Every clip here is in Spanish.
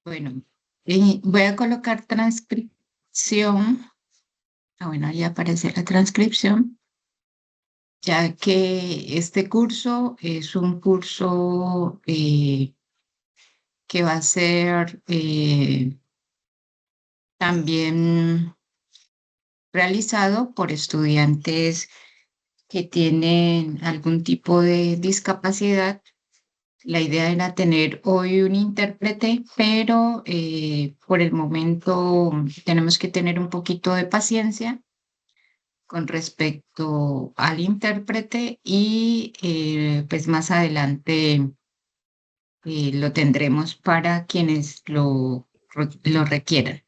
Bueno, y voy a colocar transcripción. Bueno, ahí aparece la transcripción, ya que este curso es un curso que va a ser también realizado por estudiantes que tienen algún tipo de discapacidad. La idea era tener hoy un intérprete, pero por el momento tenemos que tener un poquito de paciencia con respecto al intérprete y pues más adelante lo tendremos para quienes lo requieran.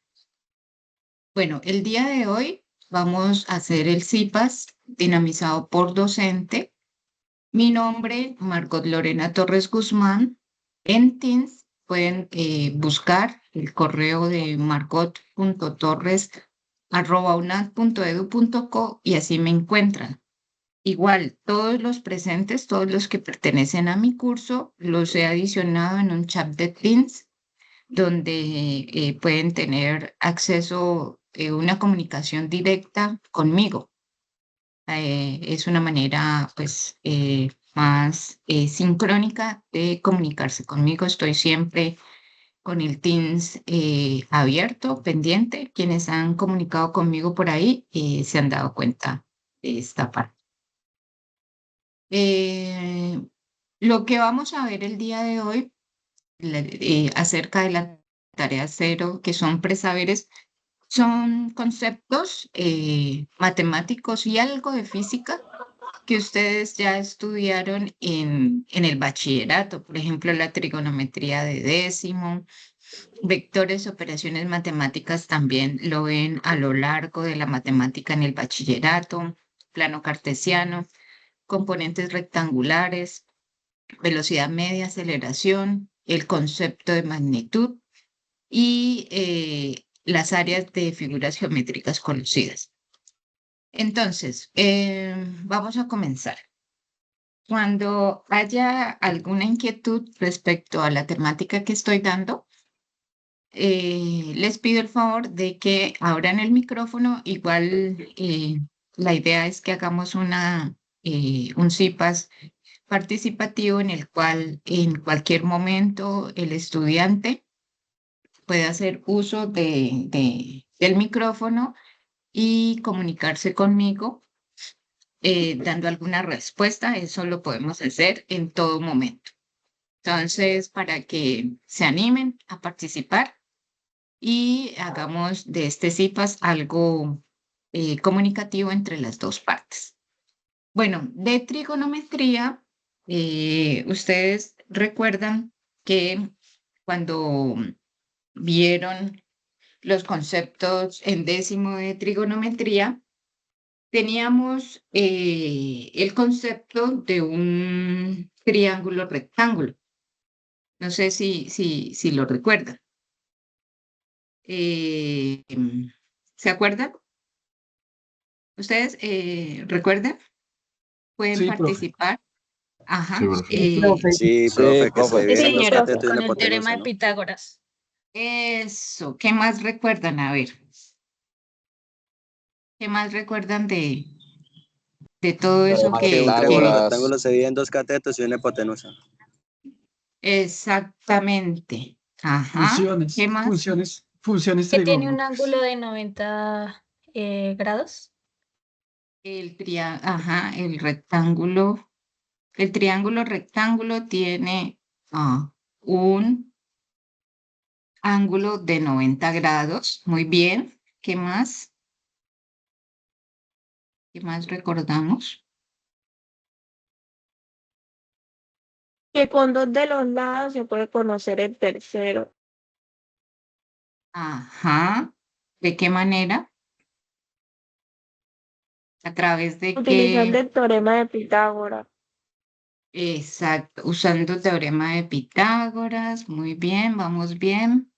Bueno, el día de hoy vamos a hacer el CIPAS dinamizado por docente. Mi nombre, Margot Lorena Torres Guzmán. En Teams pueden buscar el correo de margot.torres@unad.edu.co y así me encuentran. Igual, todos los presentes, todos los que pertenecen a mi curso, los he adicionado en un chat de Teams donde pueden tener acceso a una comunicación directa conmigo. Es una manera, pues, más sincrónica de comunicarse conmigo. Estoy siempre con el Teams abierto, pendiente. Quienes han comunicado conmigo por ahí se han dado cuenta de esta parte. Eh, lo que vamos a ver el día de hoy acerca de la tarea cero, que son presaberes, son conceptos matemáticos y algo de física que ustedes ya estudiaron en el bachillerato, por ejemplo, la trigonometría de décimo, vectores, operaciones matemáticas también lo ven a lo largo de la matemática en el bachillerato, plano cartesiano, componentes rectangulares, velocidad media, aceleración, el concepto de magnitud y las áreas de figuras geométricas conocidas. Entonces, vamos a comenzar. Cuando haya alguna inquietud respecto a la temática que estoy dando, les pido el favor de que abran el micrófono. Igual la idea es que hagamos un CIPAS participativo en el cual en cualquier momento el estudiante puede hacer uso del micrófono y comunicarse conmigo dando alguna respuesta. Eso lo podemos hacer en todo momento. Entonces, para que se animen a participar y hagamos de este CIPAS algo comunicativo entre las dos partes. Bueno, de trigonometría, ustedes recuerdan que cuando vieron los conceptos en décimo de trigonometría, teníamos el concepto de un triángulo rectángulo. No sé si lo recuerdan. Eh, ¿Se acuerdan? ¿Ustedes recuerdan? ¿Pueden Sí, profe. participar? Sí, Ajá. profe. Sí, Sí, profe, que se profe. Sí, divide en dos señora, catetos y con una el teorema hipotenusa, de ¿no? Pitágoras. Eso. ¿Qué más recuerdan? A ver, ¿qué más recuerdan de todo eso Teorema de Que un que triángulo vi? Pitágoras. rectángulo se divide en dos catetos y una hipotenusa. Exactamente. Ajá. ¿Qué Funciones, más? funciones, funciones Que tiene un trigonométricas. ángulo de 90 grados. Ajá, el rectángulo. El triángulo rectángulo tiene un ángulo de 90 grados. Muy bien. ¿Qué más? ¿Qué más recordamos? Que con dos de los lados se puede conocer el tercero, Ajá. ¿De qué manera? ¿A través de utilizando qué? el teorema de Pitágoras. Exacto. Usando teorema de Pitágoras. Muy bien, vamos bien.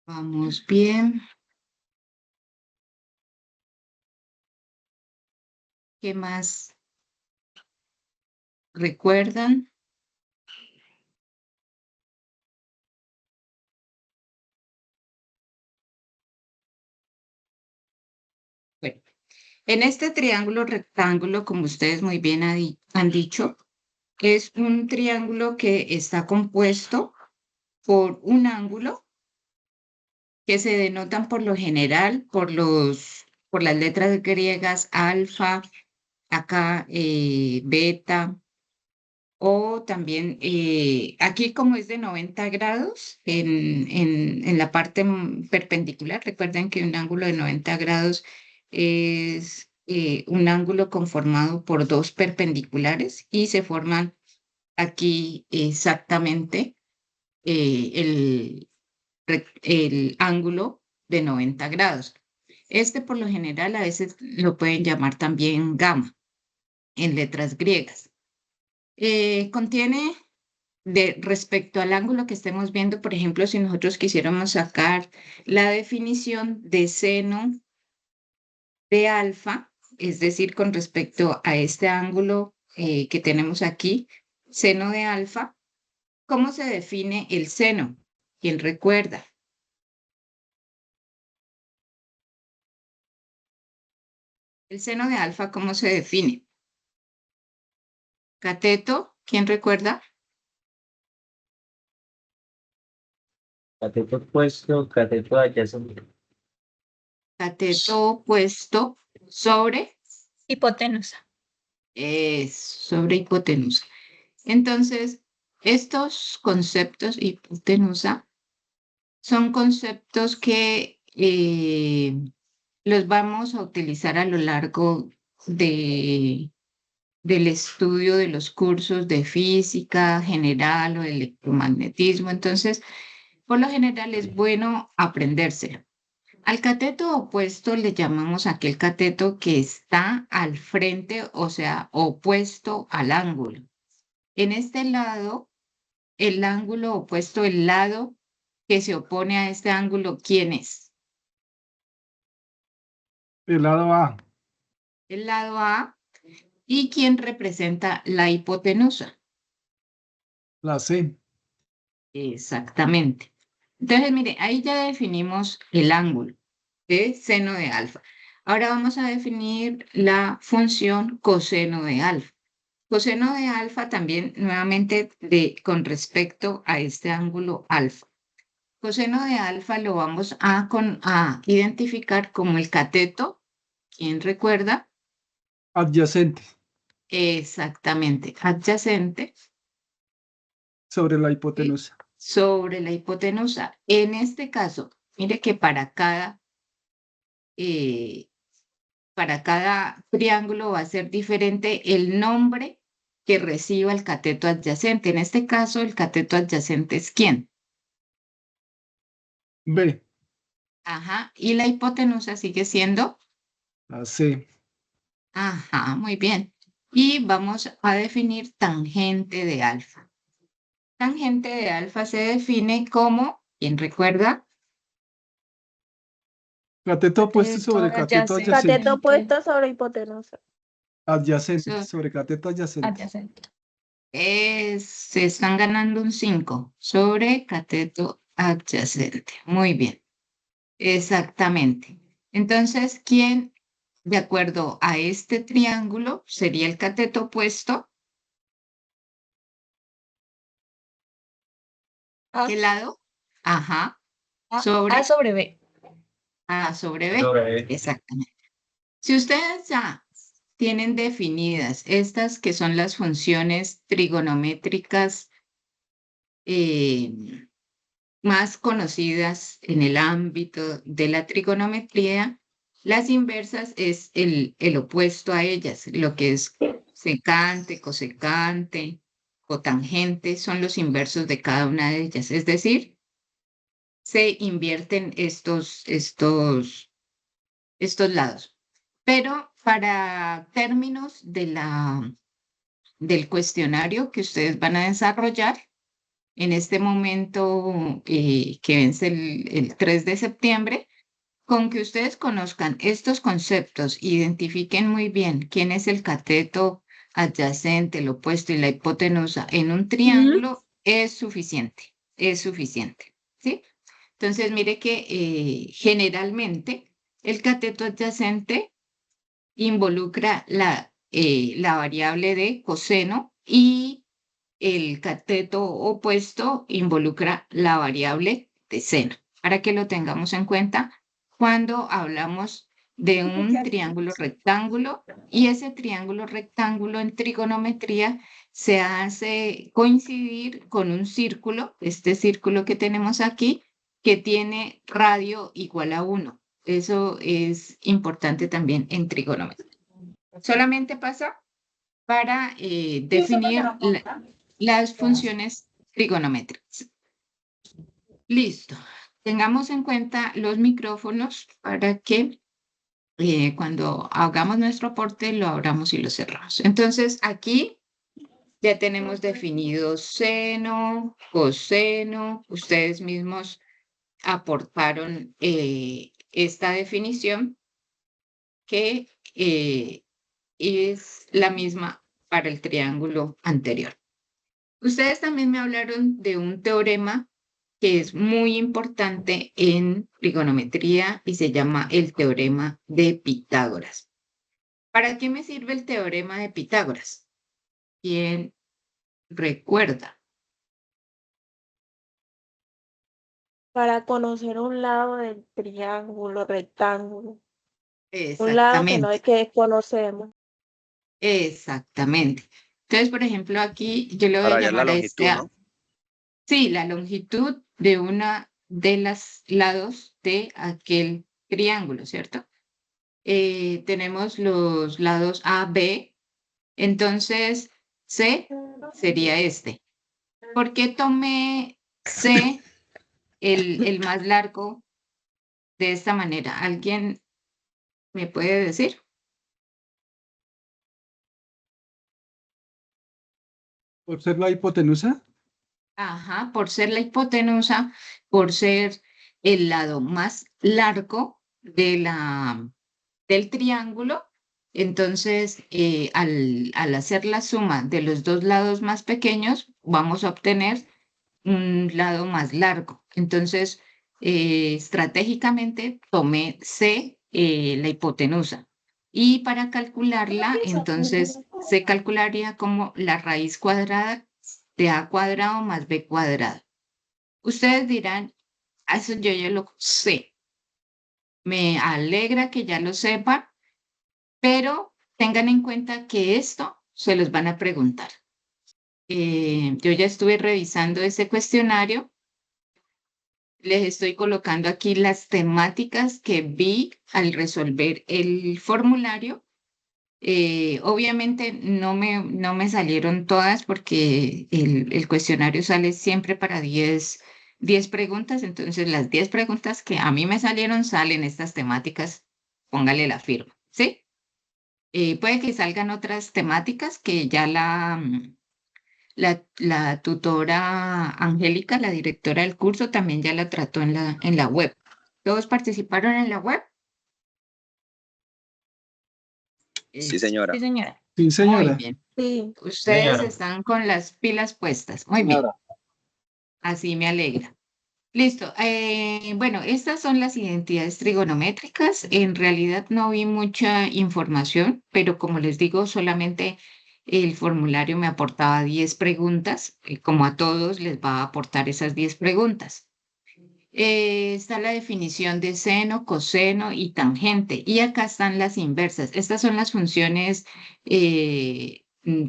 Vamos bien. ¿Qué más recuerdan? Bueno, en este triángulo rectángulo, como ustedes muy bien han dicho, es un triángulo que está compuesto por un ángulo que se denotan por lo general por las letras griegas alfa, acá beta, o también aquí como es de 90 grados en la parte perpendicular, recuerden que un ángulo de 90 grados es un ángulo conformado por dos perpendiculares y se forman aquí exactamente el ángulo de 90 grados. Este por lo general a veces lo pueden llamar también gamma en letras griegas. Contiene respecto al ángulo que estemos viendo, por ejemplo, si nosotros quisiéramos sacar la definición de seno de alfa, es decir, con respecto a este ángulo que tenemos aquí, seno de alfa, ¿cómo se define el seno? ¿Quién recuerda? El seno de alfa, ¿cómo se define? Cateto, ¿quién recuerda? Cateto opuesto, cateto adyacente. Cateto opuesto sobre, Hipotenusa. sobre hipotenusa. Entonces, estos conceptos, hipotenusa, son conceptos que los vamos a utilizar a lo largo del estudio de los cursos de física general o de electromagnetismo. Entonces, por lo general es bueno aprendérselo. Al cateto opuesto le llamamos aquel cateto que está al frente, o sea, opuesto al ángulo. En este lado, el ángulo opuesto, el lado que se opone a este ángulo, ¿quién es? El lado A, El lado A. ¿Y quién representa la hipotenusa? la C, Exactamente. Entonces, mire, ahí ya definimos el ángulo de seno de alfa. Ahora vamos a definir la función coseno de alfa. Coseno de alfa también nuevamente con respecto a este ángulo alfa. Coseno de alfa lo vamos a identificar como el cateto. ¿Quién recuerda? adyacente Exactamente, adyacente sobre la hipotenusa. sobre la hipotenusa. En este caso, mire que para cada triángulo va a ser diferente el nombre que reciba el cateto adyacente. En este caso, el cateto adyacente es ¿quién? B, Ajá, y la hipotenusa sigue siendo, la C, ajá, muy bien. Y vamos a definir tangente de alfa. Tangente de alfa se define como, ¿quién recuerda? cateto opuesto sobre cateto adyacente. adyacente. Cateto opuesto sobre hipotenusa. Adyacente, So- sobre cateto adyacente. Adyacente. Se están ganando un 5 sobre cateto adyacente. Muy bien, exactamente. Entonces, ¿quién, de acuerdo a este triángulo, sería el cateto opuesto? A, ¿Qué lado? Ajá, A sobre sobre B. A sobre B. Sobre B. Exactamente. Si ustedes ya tienen definidas estas que son las funciones trigonométricas eh, más conocidas en el ámbito de la trigonometría, las inversas es el opuesto a ellas, lo que es secante, cosecante, cotangente, son los inversos de cada una de ellas. Es decir, se invierten estos lados. Pero para términos del cuestionario que ustedes van a desarrollar, en este momento que vence el 3 de septiembre, con que ustedes conozcan estos conceptos, identifiquen muy bien quién es el cateto adyacente, el opuesto y la hipotenusa en un triángulo, es suficiente, ¿sí? Entonces, mire que generalmente El cateto adyacente involucra la variable de coseno y el cateto opuesto involucra la variable de seno, para que lo tengamos en cuenta cuando hablamos de un triángulo rectángulo, y ese triángulo rectángulo en trigonometría se hace coincidir con un círculo, este círculo que tenemos aquí, que tiene radio igual a 1. Eso es importante también en trigonometría. Solamente pasa para definir las funciones trigonométricas. Listo. Tengamos en cuenta los micrófonos para que cuando hagamos nuestro aporte lo abramos y lo cerramos. Entonces, aquí ya tenemos definido seno, coseno. Ustedes mismos aportaron esta definición que es la misma para el triángulo anterior. Ustedes también me hablaron de un teorema que es muy importante en trigonometría y se llama el teorema de Pitágoras. ¿Para qué me sirve el teorema de Pitágoras? ¿Quién recuerda? Para conocer un lado del triángulo, rectángulo. Un lado que no Exactamente, es que conocemos. exactamente. Entonces, por ejemplo, aquí yo le voy Para a hallar la llamar a este longitud, ¿no? sí, la longitud de una de los lados de aquel triángulo, ¿cierto? Tenemos los lados A, B, entonces C sería este. ¿Por qué tomé C, el más largo, de esta manera? ¿Alguien me puede decir? ¿Por ser la hipotenusa? Ajá, por ser la hipotenusa, por ser el lado más largo del triángulo. Entonces, al hacer la suma de los dos lados más pequeños, vamos a obtener un lado más largo. Entonces, estratégicamente tomé C, la hipotenusa. Y para calcularla, entonces se calcularía como la raíz cuadrada de A cuadrado más B cuadrado. Ustedes dirán, eso yo ya lo sé. Me alegra que ya lo sepan, pero tengan en cuenta que esto se los van a preguntar. Yo ya estuve revisando ese cuestionario. Les estoy colocando aquí las temáticas que vi al resolver el formulario. Obviamente no me salieron todas porque el cuestionario sale siempre para 10 preguntas. Entonces, las 10 preguntas que a mí me salieron salen estas temáticas. Póngale la firma, ¿sí? Puede que salgan otras temáticas que ya la tutora Angélica, la directora del curso, también ya la trató en la web. ¿Todos participaron en la web? Sí, Sí, señora. señora. Sí, Muy señora. bien. Sí. Ustedes Señora. están con las pilas puestas. Muy bien. Así me alegra. Listo. Bueno, estas son las identidades trigonométricas. En realidad no vi mucha información, pero como les digo, solamente el formulario me aportaba 10 preguntas. Como a todos les va a aportar esas 10 preguntas. Está la definición de seno, coseno y tangente. Y acá están las inversas. Estas son las funciones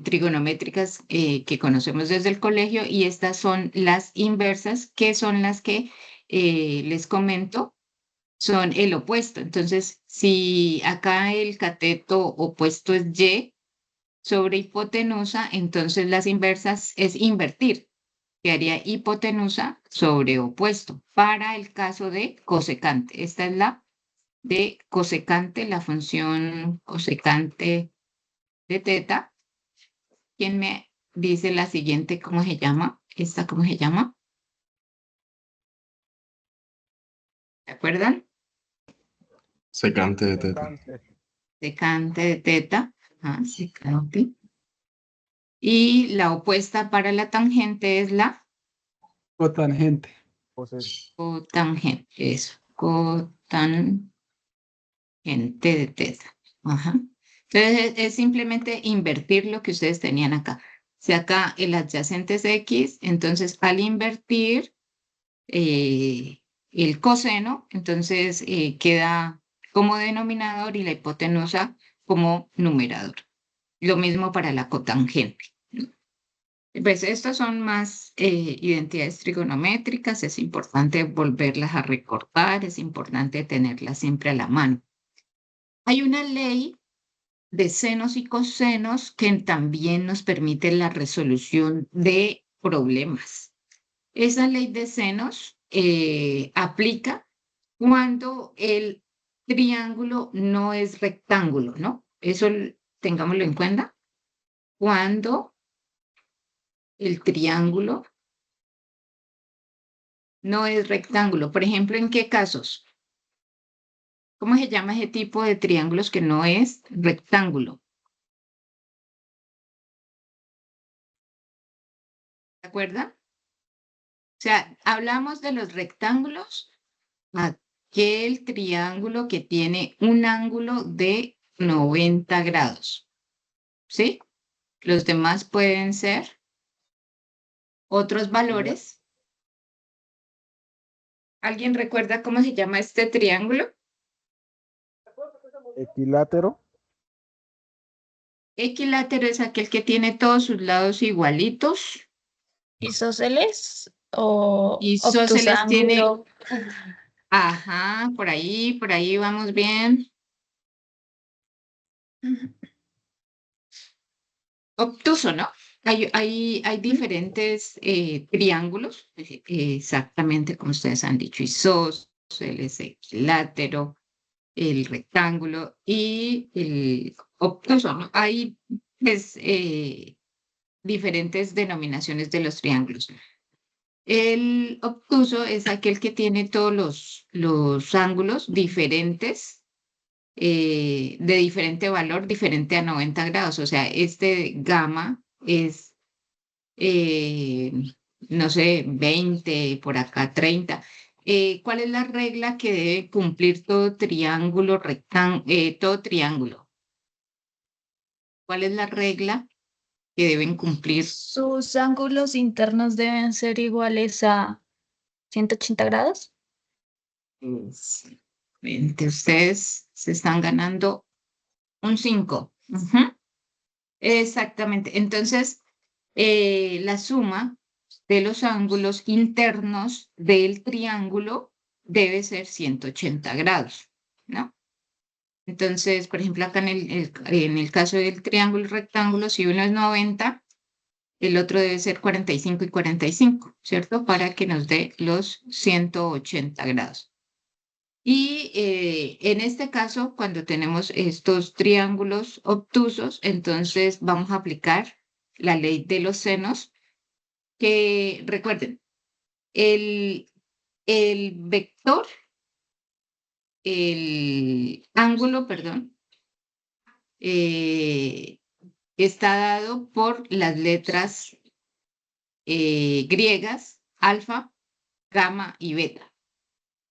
trigonométricas que conocemos desde el colegio, y estas son las inversas, que son las que les comento, son el opuesto. Entonces, si acá el cateto opuesto es Y sobre hipotenusa, entonces las inversas es invertir, que haría hipotenusa sobre opuesto. Para el caso de cosecante, esta es la de cosecante, la función cosecante de teta. ¿Quién me dice la siguiente cómo se llama? ¿Esta cómo se llama? ¿Se acuerdan? Secante de teta. Secante de teta. Ajá, secante. Y la opuesta para la tangente es la Cotangente. cotangente. Eso, cotangente. tangente de teta. Ajá. Entonces es simplemente invertir lo que ustedes tenían acá. Si acá el adyacente es X, entonces al invertir el coseno, entonces queda como denominador y la hipotenusa como numerador. Lo mismo para la cotangente. Pues estas son más identidades trigonométricas, es importante volverlas a recordar, es importante tenerlas siempre a la mano. Hay una ley de senos y cosenos que también nos permite la resolución de problemas. Esa ley de senos aplica cuando el triángulo no es rectángulo, ¿no? Eso tengámoslo en cuenta. Cuando el triángulo no es rectángulo. Por ejemplo, ¿en qué casos? ¿Cómo se llama ese tipo de triángulos que no es rectángulo? ¿De acuerdo? O sea, hablamos de los rectángulos, aquel triángulo que tiene un ángulo de 90 grados. ¿Sí? Los demás pueden ser otros valores. ¿Alguien recuerda cómo se llama este triángulo? Equilátero. Equilátero es aquel que tiene todos sus lados igualitos. ¿Isósceles o Isósceles tiene, obtusángulo? ajá, por ahí vamos bien. Obtuso, ¿no? Hay diferentes triángulos, exactamente como ustedes han dicho, isósceles, equilátero, el rectángulo y el obtuso, ¿no? Hay pues, diferentes denominaciones de los triángulos. El obtuso es aquel que tiene todos los ángulos diferentes, de diferente valor, diferente a 90 grados. O sea, este gamma es, eh, no sé, 20, por acá 30. ¿Cuál es la regla que debe cumplir todo triángulo todo triángulo? ¿Cuál es la regla que deben cumplir? ¿Sus ángulos internos deben ser iguales a 180 grados? Ustedes se están ganando un 5. Exactamente. Entonces, la suma de los ángulos internos del triángulo debe ser 180 grados, ¿no? Entonces, por ejemplo, acá en el caso del triángulo rectángulo, si uno es 90, el otro debe ser 45 y 45, ¿cierto? Para que nos dé los 180 grados. Y en este caso, cuando tenemos estos triángulos obtusos, entonces vamos a aplicar la ley de los senos, que recuerden, el vector, el ángulo, perdón, está dado por las letras griegas, alfa, gamma y beta.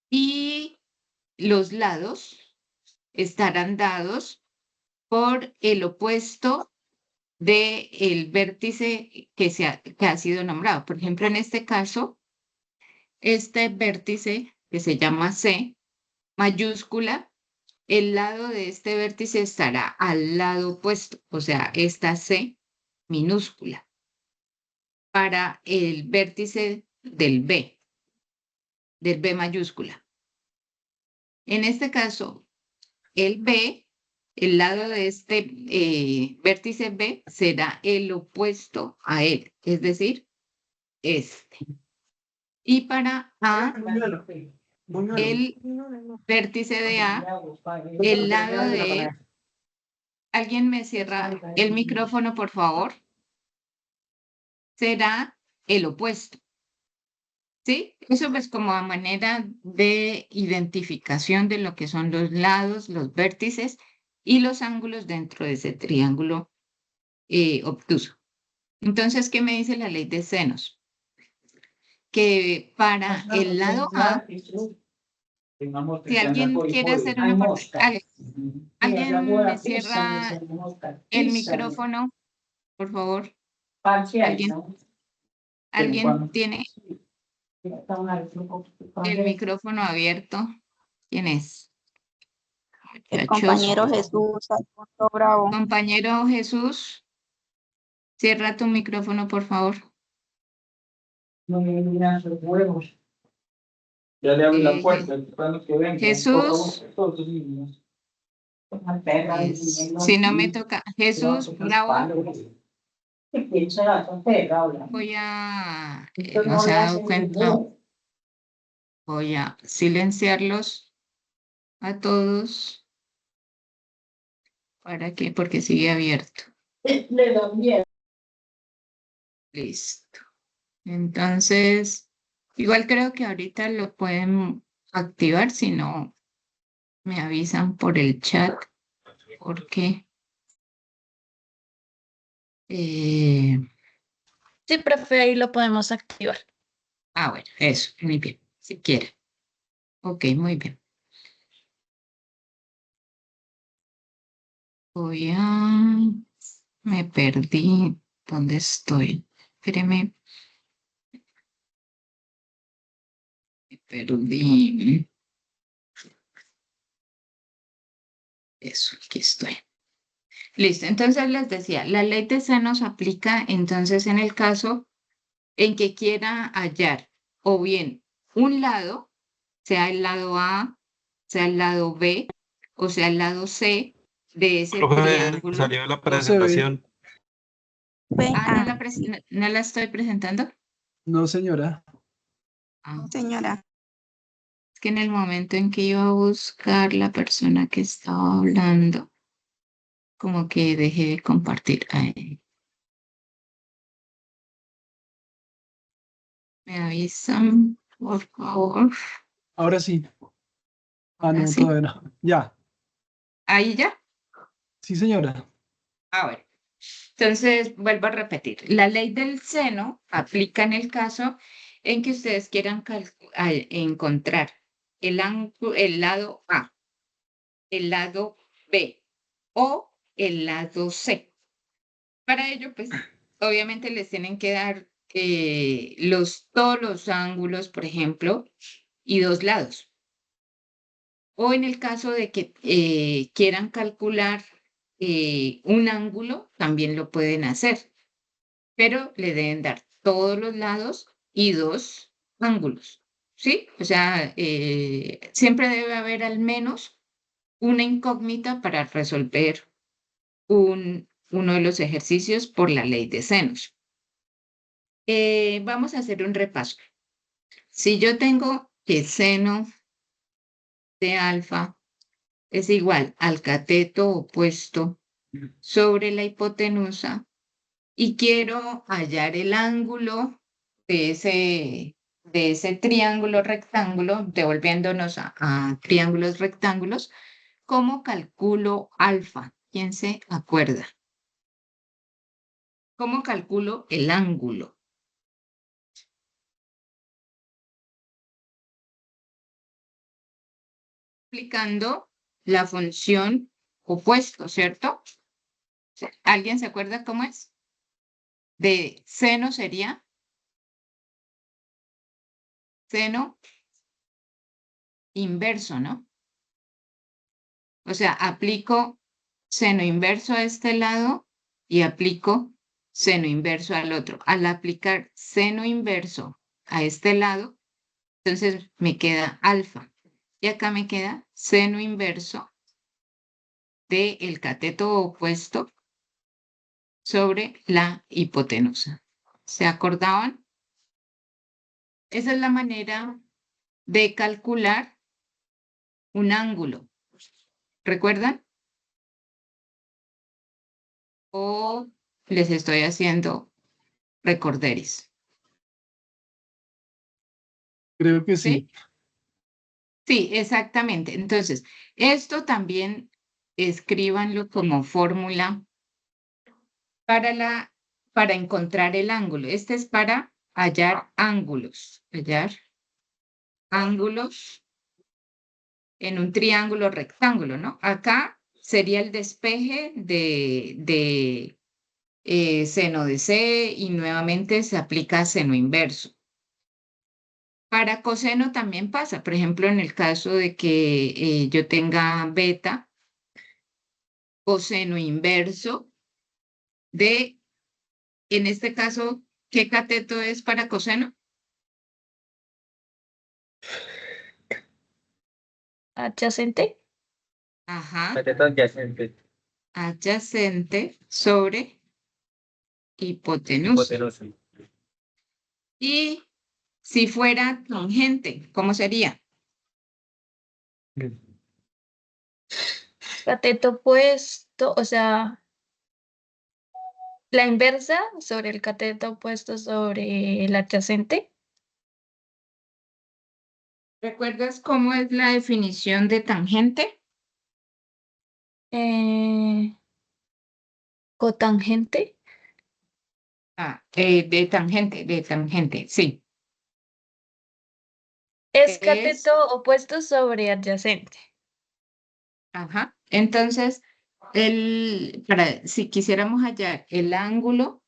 Y los lados estarán dados por el opuesto del vértice que ha sido nombrado. Por ejemplo, en este caso, este vértice que se llama C, mayúscula, el lado de este vértice estará al lado opuesto, o sea, esta C minúscula, para el vértice del B mayúscula. En este caso, el B, el lado de este vértice B será el opuesto a él, es decir, este. Y para A, el vértice de A, el lado de él. ¿Alguien me cierra el micrófono, por favor? Será el opuesto. ¿Sí? Eso pues como a manera de identificación de lo que son los lados, los vértices y los ángulos dentro de ese triángulo obtuso. Entonces, ¿qué me dice la ley de senos? Que para el lado A, Si alguien quiere hacer una alguien me cierra el micrófono, por favor. ¿Alguien tiene el micrófono abierto? ¿Quién es? El Muchachos. compañero Jesús Alfonso Bravo. Compañero Jesús, cierra tu micrófono, por favor. Ya le abrí la puerta, esperando que venga. Jesús. Si no me toca. Jesús, Bravo. Voy a, no se ha dado cuenta, voy a silenciarlos a todos. ¿Para qué? Porque sigue abierto. Listo. Entonces, igual creo que ahorita lo pueden activar, si no me avisan por el chat, porque Sí, profe, ahí lo podemos activar. bueno, eso, muy bien, si quiere. Ok, muy bien. Me perdí. ¿Dónde estoy? Espéreme. Me perdí. Eso, aquí estoy. Listo, entonces les decía, la ley de senos aplica entonces en el caso en que quiera hallar o bien un lado, sea el lado A, sea el lado B o sea el lado C de ese Profe, triángulo. salió la No se ve. presentación. ¿No la estoy presentando? No, señora. Señora. Es que en el momento en que iba a buscar la persona que estaba hablando, como que dejé de compartir. ¿Me avisan, por favor? Ahora sí. Ahora No, sí. todavía no. Ya. ¿Ahí ya? Sí, señora. Bueno. Entonces, vuelvo a repetir. La ley del seno aplica en el caso en que ustedes quieran encontrar el lado A, el lado B o el lado C. Para ello, pues, obviamente les tienen que dar todos los ángulos, por ejemplo, y dos lados. O en el caso de que quieran calcular un ángulo, también lo pueden hacer, pero le deben dar todos los lados y dos ángulos, ¿sí? O sea, siempre debe haber al menos una incógnita para resolver uno de los ejercicios por la ley de senos. Vamos a hacer un repaso. Si yo tengo que seno de alfa es igual al cateto opuesto sobre la hipotenusa y quiero hallar el ángulo de ese triángulo rectángulo, devolviéndonos a triángulos rectángulos, ¿cómo calculo alfa? ¿Quién se acuerda? ¿Cómo calculo el ángulo? Aplicando la función opuesto, ¿cierto? ¿Alguien se acuerda cómo es? De seno sería seno inverso, ¿no? O sea, aplico seno inverso a este lado y aplico seno inverso al otro. Al aplicar seno inverso a este lado, entonces me queda alfa. Y acá me queda seno inverso del cateto opuesto sobre la hipotenusa. ¿Se acordaban? Esa es la manera de calcular un ángulo. ¿Recuerdan? ¿O les estoy haciendo recorderis? Creo que sí. Sí, exactamente. Entonces, esto también escríbanlo como fórmula para encontrar el ángulo. Este es para hallar ángulos. Hallar ángulos en un triángulo rectángulo, ¿no? Acá sería el despeje de seno de C y nuevamente se aplica seno inverso. Para coseno también pasa, por ejemplo, en el caso de que yo tenga beta, coseno inverso de, en este caso, ¿qué cateto es para coseno? Adyacente. Ajá, Cateto adyacente. adyacente sobre hipotenusa. Hipotenusa. Y si fuera tangente, ¿cómo sería? Cateto opuesto, o sea, la inversa sobre el cateto opuesto sobre el adyacente. ¿Recuerdas cómo es la definición de tangente? Cotangente. De tangente, sí. Es Es, cateto opuesto sobre adyacente. ajá. Entonces, si quisiéramos hallar el ángulo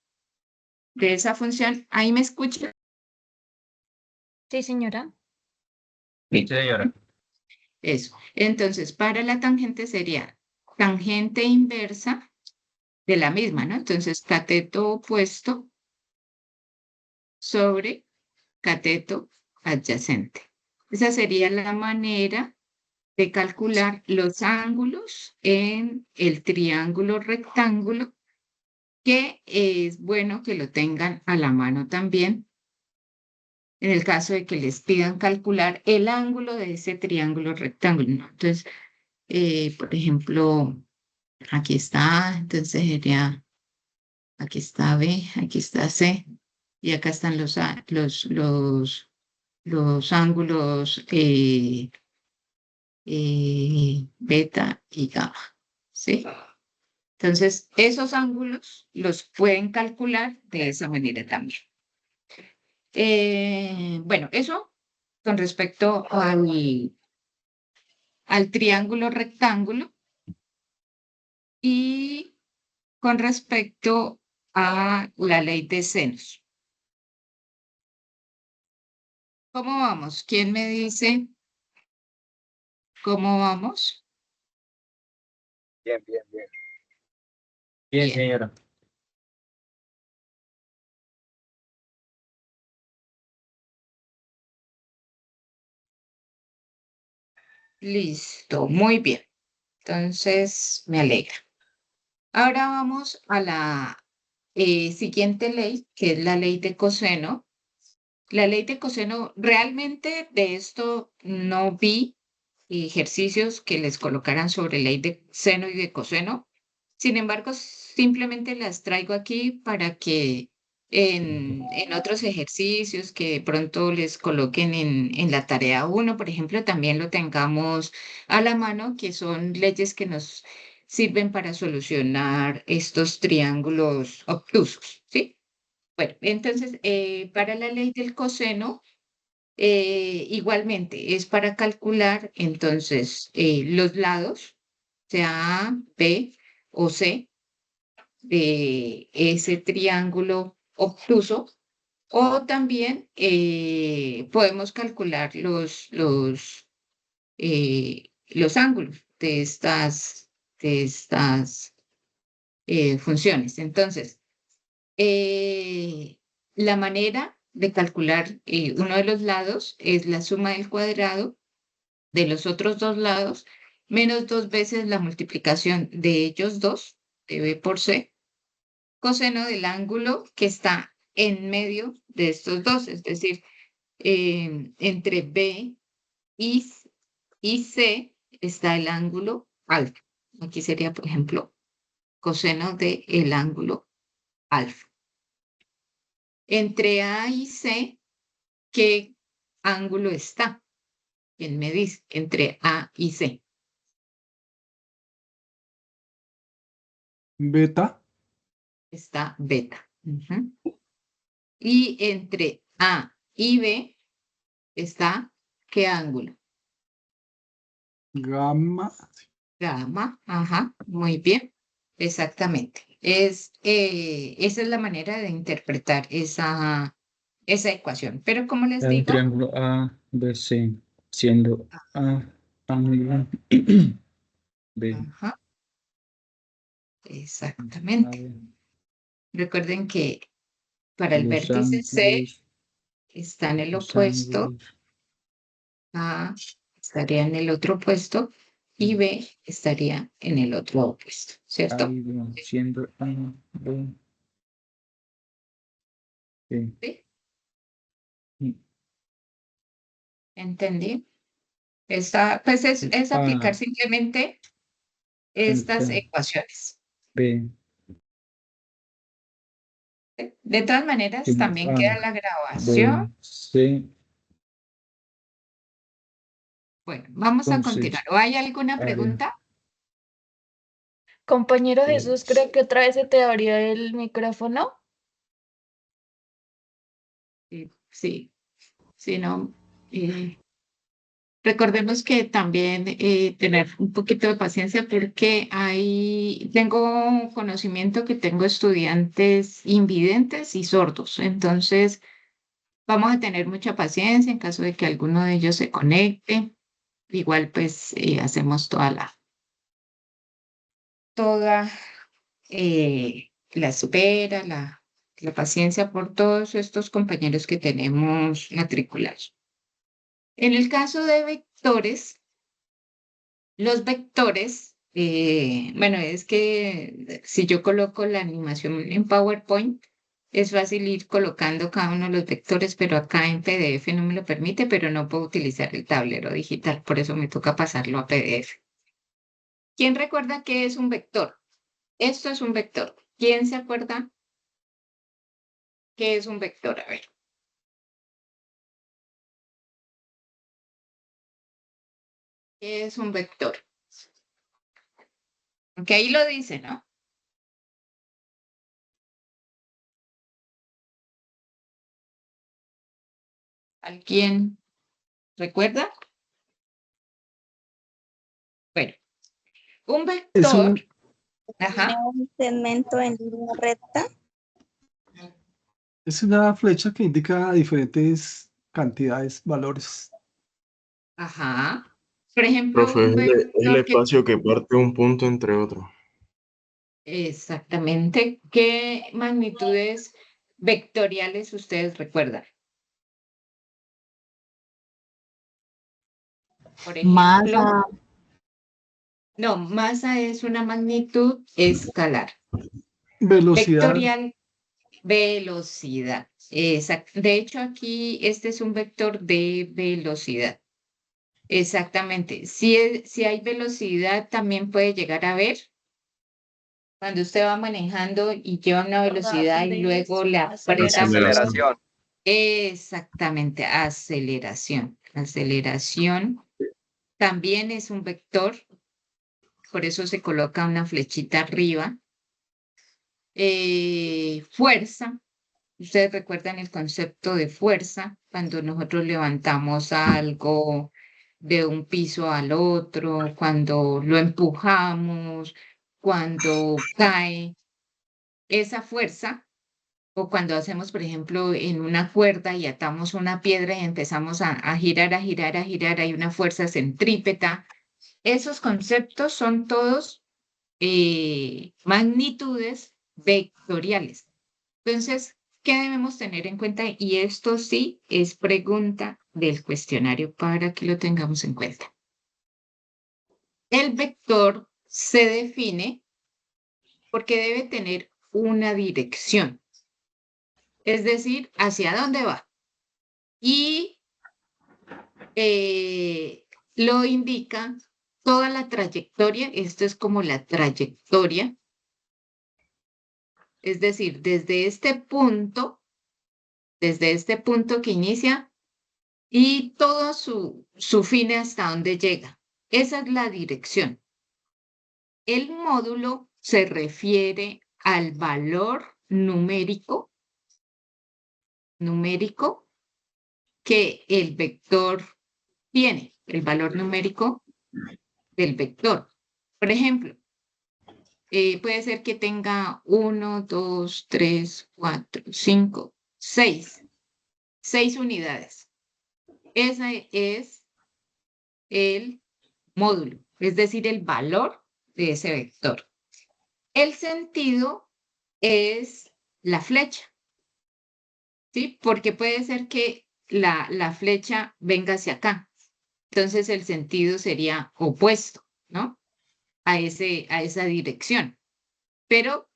de esa función, ¿ahí me escucha? Sí, señora. Sí, señora. Eso. Entonces, para la tangente sería tangente inversa de la misma, ¿no? Entonces, cateto opuesto sobre cateto adyacente. Esa sería la manera de calcular los ángulos en el triángulo rectángulo, que es bueno que lo tengan a la mano también, en el caso de que les pidan calcular el ángulo de ese triángulo rectángulo, ¿no? Entonces, por ejemplo, aquí está, entonces sería, aquí está B, aquí está C, y acá están los ángulos beta y gamma, ¿sí? Entonces, esos ángulos los pueden calcular de esa manera también. Bueno, eso con respecto al triángulo rectángulo y con respecto a la ley de senos. ¿Cómo vamos? ¿Quién me dice cómo vamos? Bien, bien, bien. Bien, Bien. señora. Listo, muy bien. Entonces, me alegra. Ahora vamos a la siguiente ley, que es la ley de coseno. La ley de coseno, realmente de esto no vi ejercicios que les colocaran sobre ley de seno y de coseno. Sin embargo, simplemente las traigo aquí para que en otros ejercicios que de pronto les coloquen en la tarea 1, por ejemplo, también lo tengamos a la mano, que son leyes que nos sirven para solucionar estos triángulos obtusos, ¿sí? Bueno, entonces, para la ley del coseno, igualmente es para calcular entonces los lados, sea A, B o C, de ese triángulo obtuso, o también podemos calcular los ángulos de estas funciones. Entonces, la manera de calcular uno de los lados es la suma del cuadrado de los otros dos lados menos 2 veces la multiplicación de ellos dos, de B por C, coseno del ángulo que está en medio de estos dos, es decir, entre B y C está el ángulo alfa. Aquí sería, por ejemplo, coseno del ángulo alfa. Entre A y C, ¿qué ángulo está? ¿Quién me dice? Entre A y C. Beta. Está beta. Ujú. Y entre A y B está ¿qué ángulo? Gamma. Gamma, ajá, muy bien, exactamente. Esa es la manera de interpretar esa ecuación. Pero como les Un digo, triángulo ABC, siendo A ángulo B. ajá, exactamente. Recuerden que para el Los vértice C ángulos, está en el los opuesto, ángulos, A estaría en el otro opuesto y B estaría en el otro opuesto, ¿cierto? ahí va, siendo A, B, B. ¿Sí? Y ¿Entendí? Pues es aplicar A, simplemente estas alta, ecuaciones. B, ¿Sí? De todas maneras, siendo también A, queda la B, grabación. C. Bueno, vamos a continuar. Entonces, ¿O hay alguna área, pregunta? Compañero B, Jesús, creo que otra vez se te abrió el micrófono. Sí, si no, recordemos que también tener un poquito de paciencia porque tengo conocimiento que tengo estudiantes invidentes y sordos, entonces vamos a tener mucha paciencia en caso de que alguno de ellos se conecte. Igual pues hacemos toda la espera, la paciencia por todos estos compañeros que tenemos matriculados. En el caso de vectores, los vectores, bueno, es que si yo coloco la animación en PowerPoint, es fácil ir colocando cada uno de los vectores, pero acá en PDF no me lo permite, pero no puedo utilizar el tablero digital, por eso me toca pasarlo a PDF. ¿Quién recuerda qué es un vector? Esto es un vector. ¿Quién se acuerda qué es un vector? A ver. ¿Qué es un vector? Aunque ahí lo dice, ¿no? ¿Alguien recuerda? Bueno, un Es vector, ajá, Un segmento en línea recta. Es una flecha que indica diferentes cantidades, valores. ajá. Por ejemplo, Profe, un es el vector que espacio que parte un punto entre otro. exactamente, ¿qué magnitudes vectoriales ustedes recuerdan? Por ejemplo, no, masa es una magnitud escalar. Velocidad. Vectorial, velocidad. Exacto. De hecho, aquí este es un vector de velocidad. Exactamente. Si hay velocidad, también puede llegar a ver cuando usted va manejando y lleva una velocidad y luego le aprieta mucho. Aceleración. Exactamente, aceleración. Aceleración también es un vector, por eso se coloca una flechita arriba. Fuerza. Ustedes recuerdan el concepto de fuerza cuando nosotros levantamos algo de un piso al otro, cuando lo empujamos, cuando cae. Esa fuerza, o cuando hacemos, por ejemplo, en una cuerda y atamos una piedra y empezamos a girar, a girar, a girar, hay una fuerza centrípeta. Esos conceptos son todos magnitudes vectoriales. Entonces, ¿qué debemos tener en cuenta? Y esto sí es pregunta del cuestionario para que lo tengamos en cuenta. El vector se define porque debe tener una dirección, es decir, hacia dónde va. Y lo indica toda la trayectoria, esto es como la trayectoria, es decir, desde este punto que inicia y todo su fin hasta donde llega. Esa es la dirección. El módulo se refiere al valor numérico que el vector tiene. El valor numérico del vector. Por ejemplo, puede ser que tenga 1, 2, 3, 4, 5, 6. 6 unidades. Ese es el módulo, es decir, el valor de ese vector. El sentido es la flecha, ¿sí? Porque puede ser que la flecha venga hacia acá. Entonces el sentido sería opuesto, ¿no? A esa dirección. Pero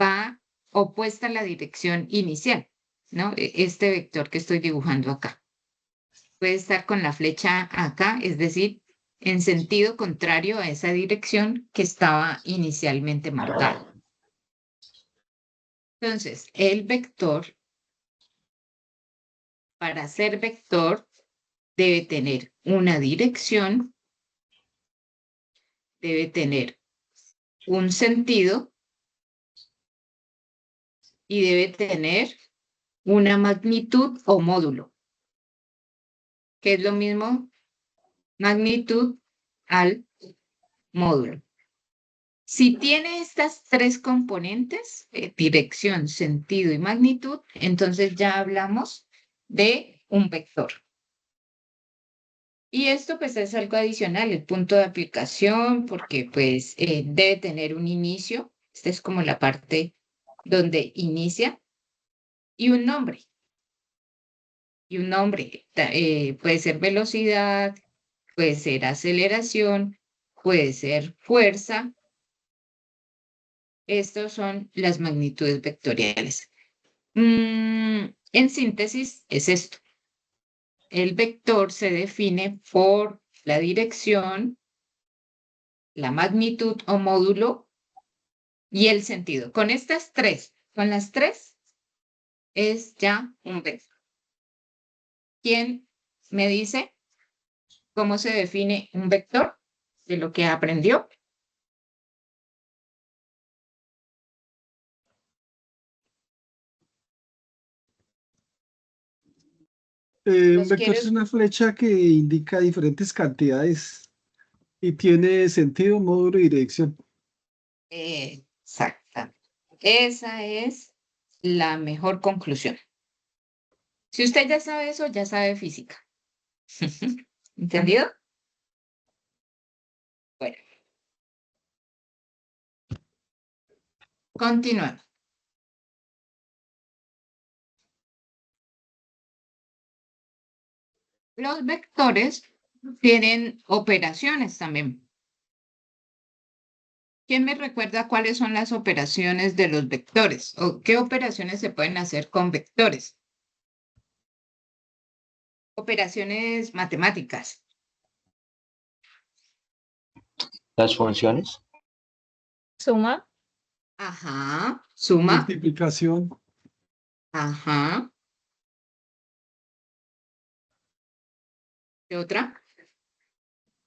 va opuesta a la dirección inicial, ¿no? Este vector que estoy dibujando acá. Puede estar con la flecha acá, es decir, en sentido contrario a esa dirección que estaba inicialmente marcada. Entonces, el vector, para ser vector, debe tener una dirección, debe tener un sentido y debe tener una magnitud o módulo, que es lo mismo magnitud al módulo. Si tiene estas tres componentes, dirección, sentido y magnitud, entonces ya hablamos de un vector. Y esto pues es algo adicional, el punto de aplicación, porque pues debe tener un inicio. Esta es como la parte donde inicia y un nombre. Y un nombre puede ser velocidad, puede ser aceleración, puede ser fuerza. Estos son las magnitudes vectoriales. En síntesis, es esto. El vector se define por la dirección, la magnitud o módulo y el sentido. Con estas tres, con las tres, es ya un vector. ¿Quién me dice cómo se define un vector de lo que aprendió? Un Los vector es quiero. una flecha que indica diferentes cantidades y tiene sentido, módulo y dirección. Exactamente. Esa es la mejor conclusión. Si usted ya sabe eso, ya sabe física. ¿Entendido? Bueno, continuemos. Los vectores tienen operaciones también. ¿Quién me recuerda cuáles son las operaciones de los vectores o qué operaciones se pueden hacer con vectores? Operaciones matemáticas. Las funciones. Suma, Ajá. Suma. Multiplicación, Ajá. ¿Qué otra?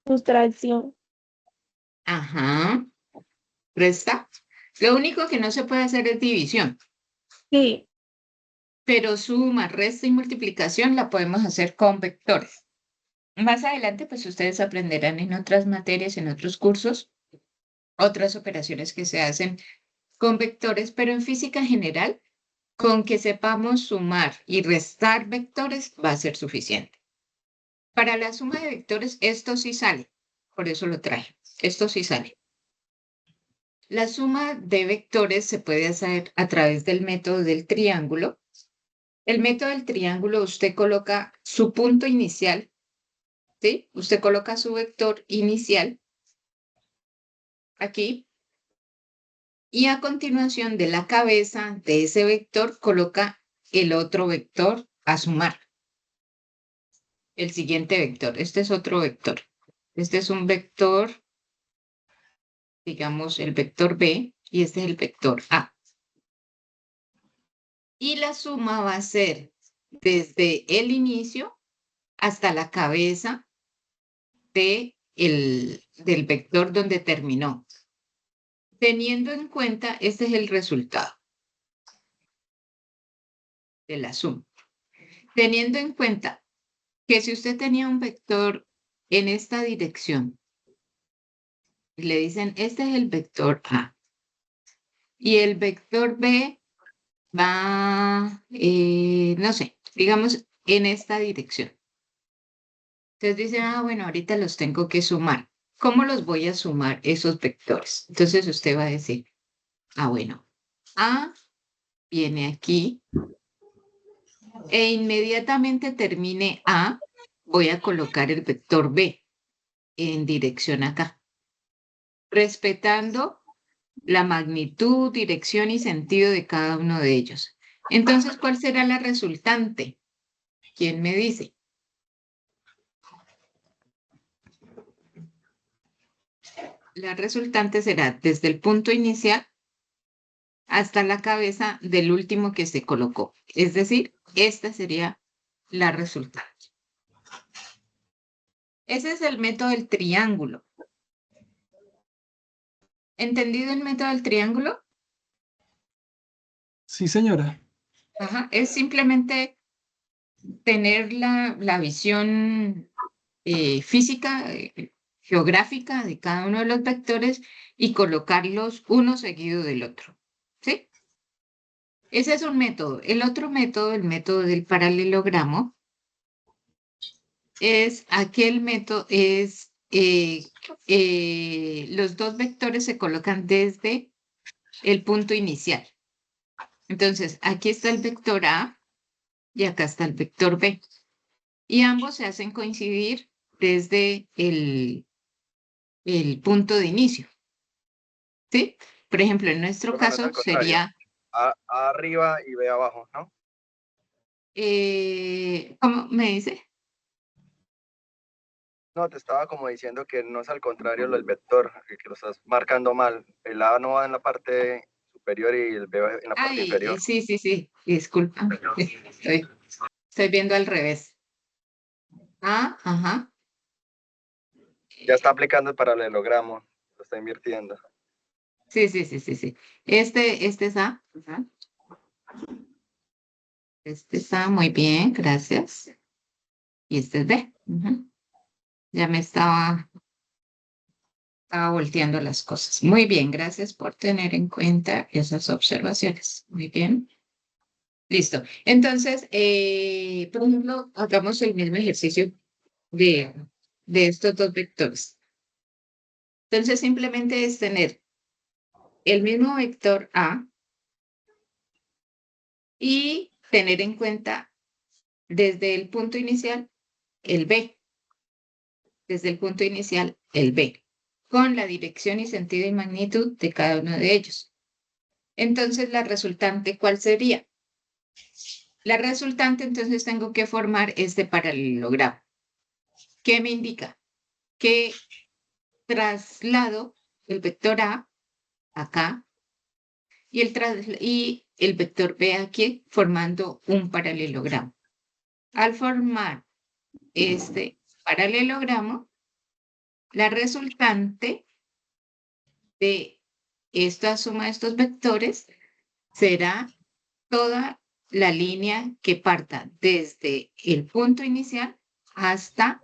Sustracción. Ajá. Resta. Lo único que no se puede hacer es división, Sí, pero suma, resta y multiplicación la podemos hacer con vectores. Más adelante, pues ustedes aprenderán en otras materias, en otros cursos, otras operaciones que se hacen con vectores, pero en física general, con que sepamos sumar y restar vectores va a ser suficiente. Para la suma de vectores, esto sí sale, por eso lo traje, esto sí sale. La suma de vectores se puede hacer a través del método del triángulo. El método del triángulo, usted coloca su punto inicial, ¿sí? Usted coloca su vector inicial aquí y a continuación de la cabeza de ese vector coloca el otro vector a sumar. El siguiente vector. Este es otro vector. Este es un vector, digamos, el vector B y este es el vector A. Y la suma va a ser desde el inicio hasta la cabeza del vector donde terminó. Teniendo en cuenta, este es el resultado de la suma. Teniendo en cuenta que si usted tenía un vector en esta dirección y le dicen, este es el vector A. Y el vector B va, no sé, digamos, en esta dirección. Entonces dicen, bueno, ahorita los tengo que sumar. ¿Cómo los voy a sumar esos vectores? Entonces usted va a decir, bueno, A viene aquí e inmediatamente termine A, voy a colocar el vector B en dirección acá, respetando la magnitud, dirección y sentido de cada uno de ellos. Entonces, ¿cuál será la resultante? ¿Quién me dice? La resultante será desde el punto inicial hasta la cabeza del último que se colocó. Es decir, esta sería la resultante. Ese es el método del triángulo. ¿Entendido el método del triángulo? Sí, señora. Ajá. Es simplemente tener la visión física, geográfica de cada uno de los vectores y colocarlos uno seguido del otro. ¿Sí? Ese es un método. El otro método, el método del paralelogramo, es aquel método, los dos vectores se colocan desde el punto inicial. Entonces, aquí está el vector A y acá está el vector B. Y ambos se hacen coincidir desde el punto de inicio. ¿Sí? Por ejemplo, en nuestro caso sería... A arriba y B abajo, ¿no? ¿Cómo me dice? No, te estaba como diciendo que no es al contrario lo del vector, que lo estás marcando mal. El A no va en la parte superior y el B va en la parte inferior. Sí. Disculpa. Estoy viendo al revés. Ajá. Ya está aplicando el paralelogramo, lo está invirtiendo. Sí. Este es A. Ajá. Este es A, muy bien, gracias. Y este es B. Ujú. Ya me estaba volteando las cosas. Muy bien, gracias por tener en cuenta esas observaciones. Muy bien. Listo. Entonces, por ejemplo, hagamos el mismo ejercicio de estos dos vectores. Entonces, simplemente es tener el mismo vector A y tener en cuenta desde el punto inicial el B. Desde el punto inicial el B, con la dirección y sentido y magnitud de cada uno de ellos. Entonces, la resultante, ¿cuál sería? La resultante, entonces, tengo que formar este paralelogramo. ¿Qué me indica? Que traslado el vector A acá y el vector B aquí formando un paralelogramo. Al formar este paralelogramo, la resultante de esta suma de estos vectores será toda la línea que parta desde el punto inicial hasta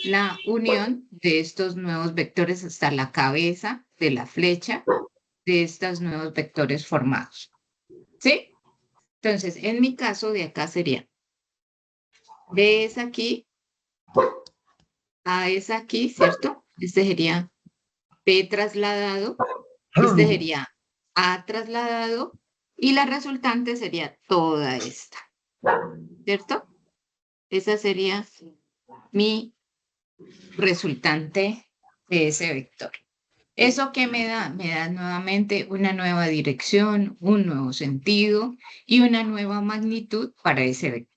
la unión de estos nuevos vectores, hasta la cabeza de la flecha de estos nuevos vectores formados. ¿Sí? Entonces, en mi caso de acá sería B es aquí, A es aquí, ¿cierto? Este sería B trasladado, este sería A trasladado y la resultante sería toda esta, ¿cierto? Esa sería mi resultante de ese vector. ¿Eso qué me da? Me da nuevamente una nueva dirección, un nuevo sentido y una nueva magnitud para ese vector.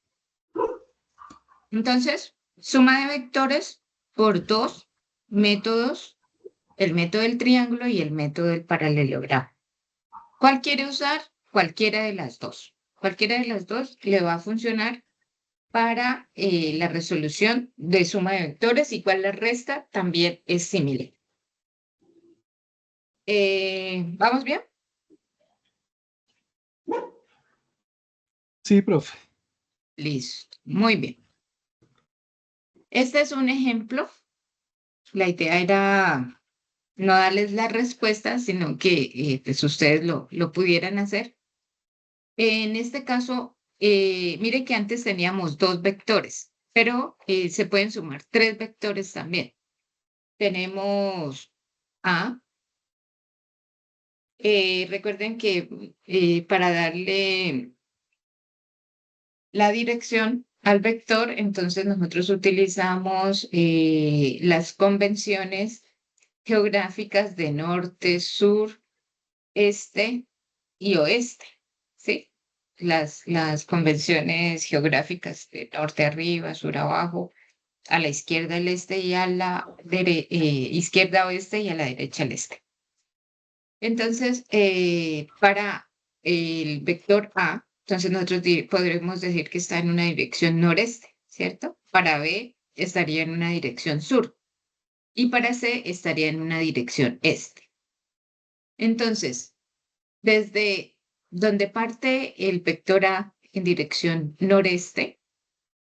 Entonces, suma de vectores por dos métodos, el método del triángulo y el método del paralelogramo. ¿Cuál quiere usar? Cualquiera de las dos. Cualquiera de las dos le va a funcionar para la resolución de suma de vectores y cuál la resta también es similar. ¿Vamos bien? Sí, profe. Listo, muy bien. Este es un ejemplo. La idea era no darles la respuesta, sino que pues ustedes lo pudieran hacer. En este caso, mire que antes teníamos 2 vectores, pero se pueden sumar 3 vectores también. Tenemos A. Recuerden que para darle la dirección al vector, entonces nosotros utilizamos las convenciones geográficas de norte, sur, este y oeste, ¿sí? Las convenciones geográficas de norte arriba, sur abajo, a la izquierda el este y a la izquierda oeste y a la derecha el este. Entonces, para el vector A, entonces nosotros podremos decir que está en una dirección noreste, ¿cierto? Para B estaría en una dirección sur y para C estaría en una dirección este. Entonces, desde donde parte el vector A en dirección noreste,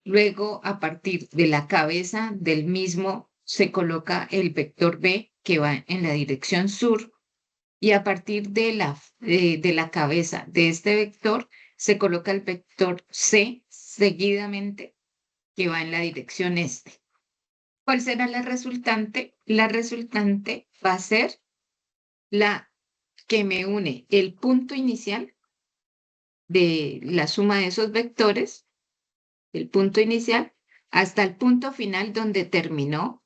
luego a partir de la cabeza del mismo se coloca el vector B que va en la dirección sur y a partir de la cabeza de este vector se coloca el vector C seguidamente que va en la dirección este. ¿Cuál será la resultante? La resultante va a ser la que me une el punto inicial de la suma de esos vectores, el punto inicial, hasta el punto final donde terminó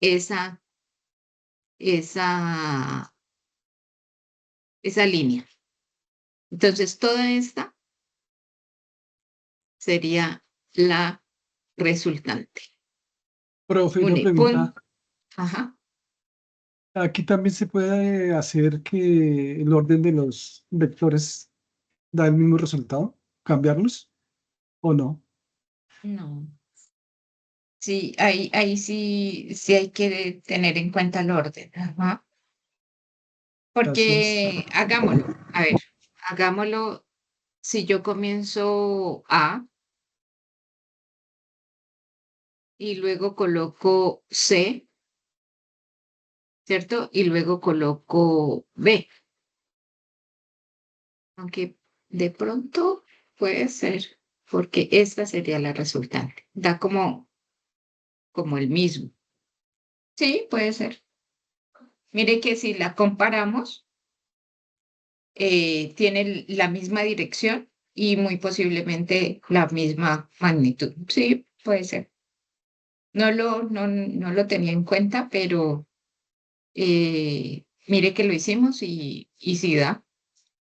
esa línea. Entonces, toda esta sería la resultante. Profe, una Une pregunta. Ajá. Aquí también se puede hacer que el orden de los vectores da el mismo resultado, cambiarlos o no. No. Sí, ahí sí hay que tener en cuenta el orden. Ajá. Gracias. Porque hagámoslo. A ver, hagámoslo. Si yo comienzo A y luego coloco C, ¿cierto? Y luego coloco B. Aunque de pronto puede ser, porque esta sería la resultante. Da como el mismo. Sí, puede ser. Mire que si la comparamos, tiene la misma dirección y muy posiblemente la misma magnitud. Sí, puede ser. No lo tenía en cuenta, pero mire que lo hicimos y sí da.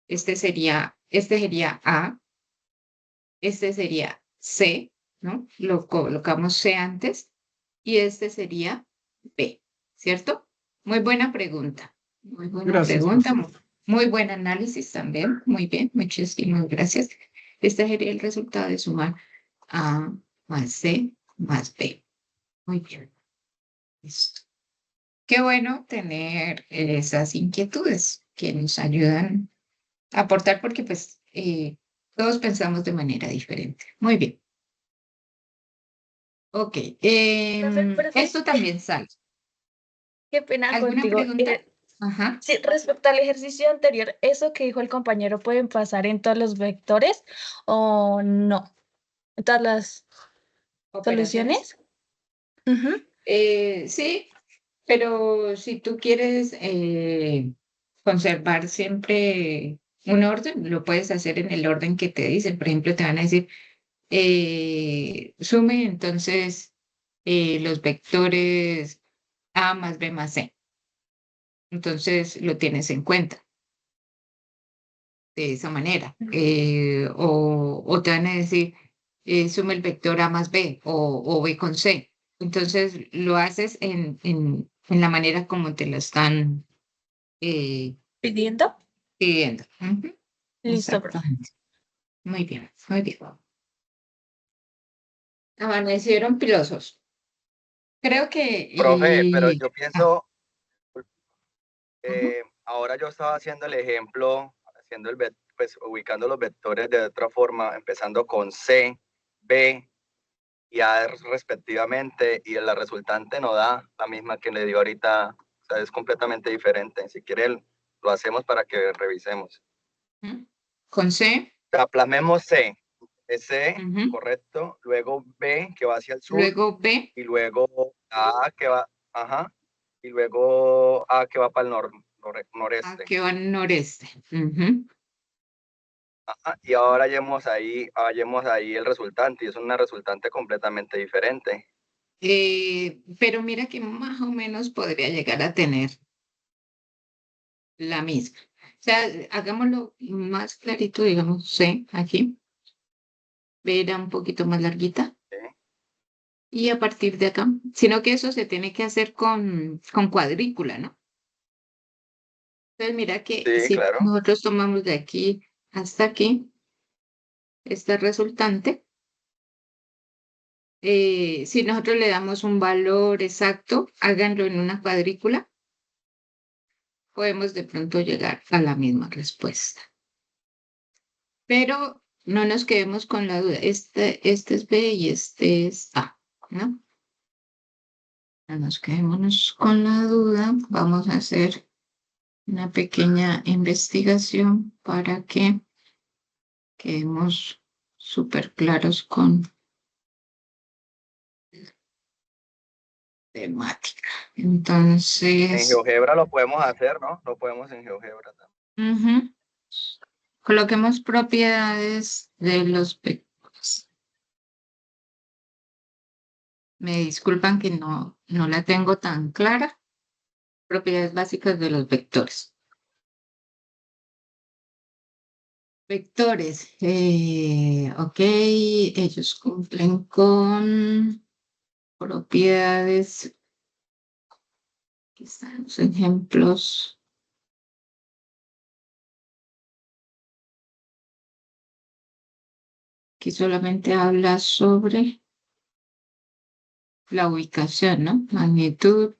Este sería A, este sería C, ¿no? Lo colocamos C antes y este sería B, ¿cierto? Muy buena pregunta. Muy buena Gracias, pregunta. profe. Muy buen análisis también. Muy bien, muchísimas gracias. Este sería el resultado de sumar A más C más B. Muy bien. Listo. Qué bueno tener esas inquietudes que nos ayudan a aportar porque pues todos pensamos de manera diferente. Muy bien. Ok. Profe, Esto también sale. qué pena ¿Alguna contigo. pregunta? Ajá. Sí, respecto al ejercicio anterior, ¿eso que dijo el compañero pueden pasar en todos los vectores o no? ¿En todas las Operaciones. soluciones? Ujú. Sí, pero si tú quieres conservar siempre un orden, lo puedes hacer en el orden que te dicen. Por ejemplo, te van a decir, sume entonces los vectores A más B más C. Entonces lo tienes en cuenta de esa manera. O te van a decir, sume el vector A más B o B con C. Entonces lo haces en la manera como te lo están ¿Pidiendo? pidiendo. Ujú. Listo, profe. Exactamente. Muy bien, muy bien. Amanecieron pilosos. Creo que... Profe, pero yo ujú. pienso, ahora yo estaba haciendo el ejemplo, pues ubicando los vectores de otra forma, empezando con C, B y A respectivamente, y la resultante no da la misma que le dio ahorita O sea, es completamente diferente. Si quiere, lo hacemos para que revisemos. Con C. O sea, plasmemos C. Es C, Ujú. correcto. Luego B, que va hacia el sur. Luego B. Y luego A, que va, ajá. Y luego A, que va para el noreste. Que va al noreste. Ujú. Ajá. Y ahora hallemos ahí el resultante. Y es una resultante completamente diferente. Pero mira que más o menos podría llegar a tener la misma. O sea, hagámoslo más clarito, digamos, C aquí. B era un poquito más larguita. ¿Sí? Y a partir de acá, sino que eso se tiene que hacer con cuadrícula, ¿no? Entonces mira que Sí, si claro. nosotros tomamos de aquí hasta aquí, esta resultante, si nosotros le damos un valor exacto, háganlo en una cuadrícula, podemos de pronto llegar a la misma respuesta. Pero no nos quedemos con la duda. Este es B y este es A, ¿no? No nos quedémonos con la duda. Vamos a hacer una pequeña investigación para que quedemos súper claros con temática. En Entonces, GeoGebra lo podemos hacer, ¿no? Lo podemos en GeoGebra también. coloquemos propiedades de los vectores. Me disculpan que no la tengo tan clara. Propiedades básicas de los vectores. Vectores, ok, ellos cumplen con propiedades. Aquí están los ejemplos. Aquí solamente habla sobre la ubicación, ¿no? Magnitud.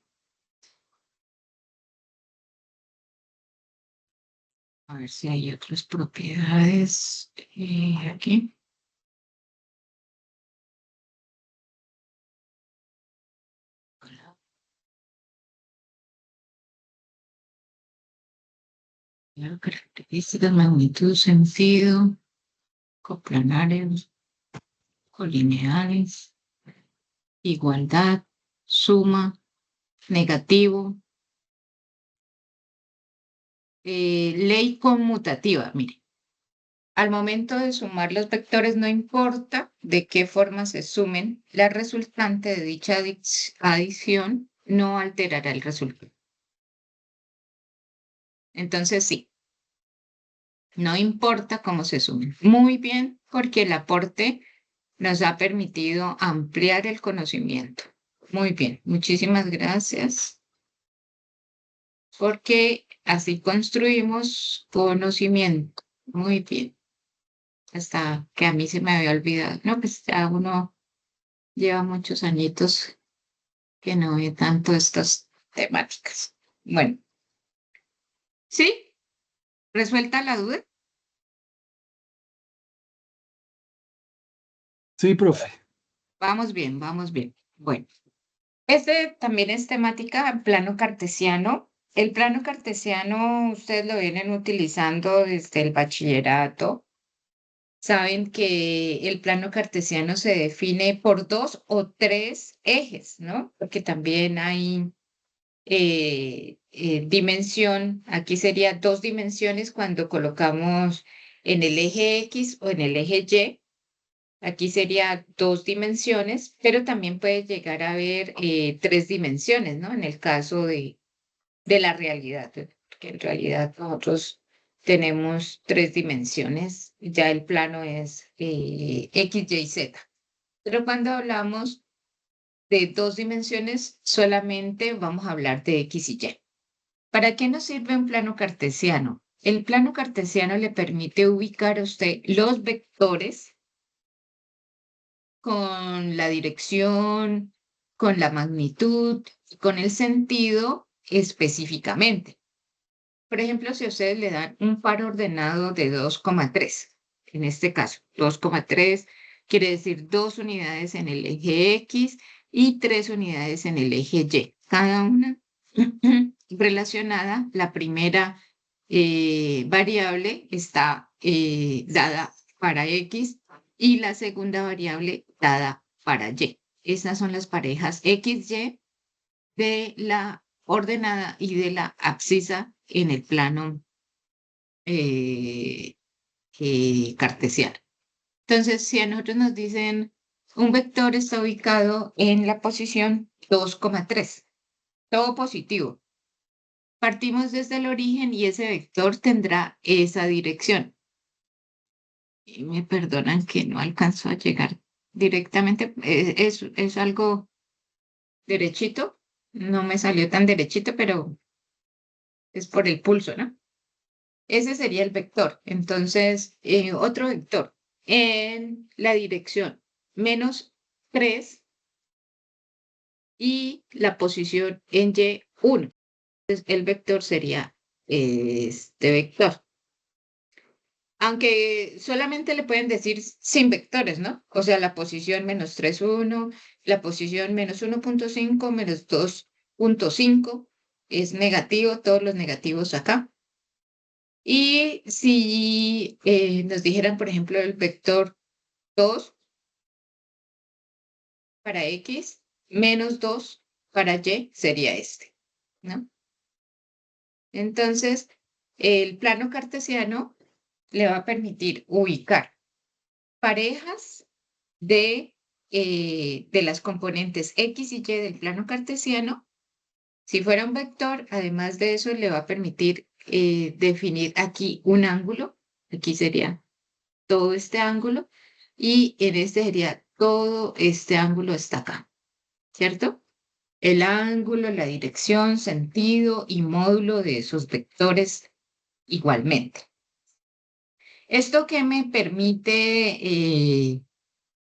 A ver si hay otras propiedades aquí. Características, magnitud, sentido, coplanarios, colineales, igualdad, suma, negativo, ley conmutativa, mire. Al momento de sumar los vectores, no importa de qué forma se sumen, la resultante de dicha adición no alterará el resultado. Entonces, sí, no importa cómo se sumen. Muy bien, porque el aporte nos ha permitido ampliar el conocimiento. Muy bien, muchísimas gracias. Porque así construimos conocimiento. Muy bien. Hasta que a mí se me había olvidado. No, pues ya uno lleva muchos añitos que no ve tanto estas temáticas. Bueno, ¿sí? ¿Resuelta la duda? Sí, profe. Vamos bien, vamos bien. Bueno, este también es temática plano cartesiano. El plano cartesiano ustedes lo vienen utilizando desde el bachillerato. Saben que el plano cartesiano se define por 2 o 3 ejes, ¿no? Porque también hay dimensión, aquí sería 2 dimensiones cuando colocamos en el eje X o en el eje Y. Aquí sería 2 dimensiones, pero también puede llegar a haber 3 dimensiones, ¿no? En el caso de la realidad, porque en realidad nosotros tenemos 3 dimensiones, ya el plano es X, Y, Z. Pero cuando hablamos de 2 dimensiones, solamente vamos a hablar de X y Y. ¿Para qué nos sirve un plano cartesiano? El plano cartesiano le permite ubicar a usted los vectores con la dirección, con la magnitud, con el sentido específicamente. Por ejemplo, si a ustedes le dan un par ordenado de 2,3, en este caso, 2,3 quiere decir 2 unidades en el eje X y 3 unidades en el eje Y. Cada una relacionada, la primera variable está dada para X y la segunda variable dada para Y. Estas son las parejas XY de la ordenada y de la abscisa en el plano cartesiano. Entonces, si a nosotros nos dicen un vector está ubicado en la posición 2,3, todo positivo. Partimos desde el origen y ese vector tendrá esa dirección. Y me perdonan que no alcanzó a llegar directamente. Es algo derechito. No me salió tan derechito, pero es por el pulso, ¿no? Ese sería el vector. Entonces, otro vector en la dirección -3 y la posición en Y1. Entonces, el vector sería este vector. Aunque solamente le pueden decir sin vectores, ¿no? O sea, la posición -3, 1, la posición -1.5, -2.5 es negativo, todos los negativos acá. Y si nos dijeran, por ejemplo, el vector 2 para X, -2 para Y, sería este, ¿no? Entonces, el plano cartesiano le va a permitir ubicar parejas de las componentes X y Y del plano cartesiano. Si fuera un vector, además de eso, le va a permitir definir aquí un ángulo. Aquí sería todo este ángulo y en este sería todo este ángulo hasta acá, ¿cierto? El ángulo, la dirección, sentido y módulo de esos vectores igualmente. ¿Esto qué me permite?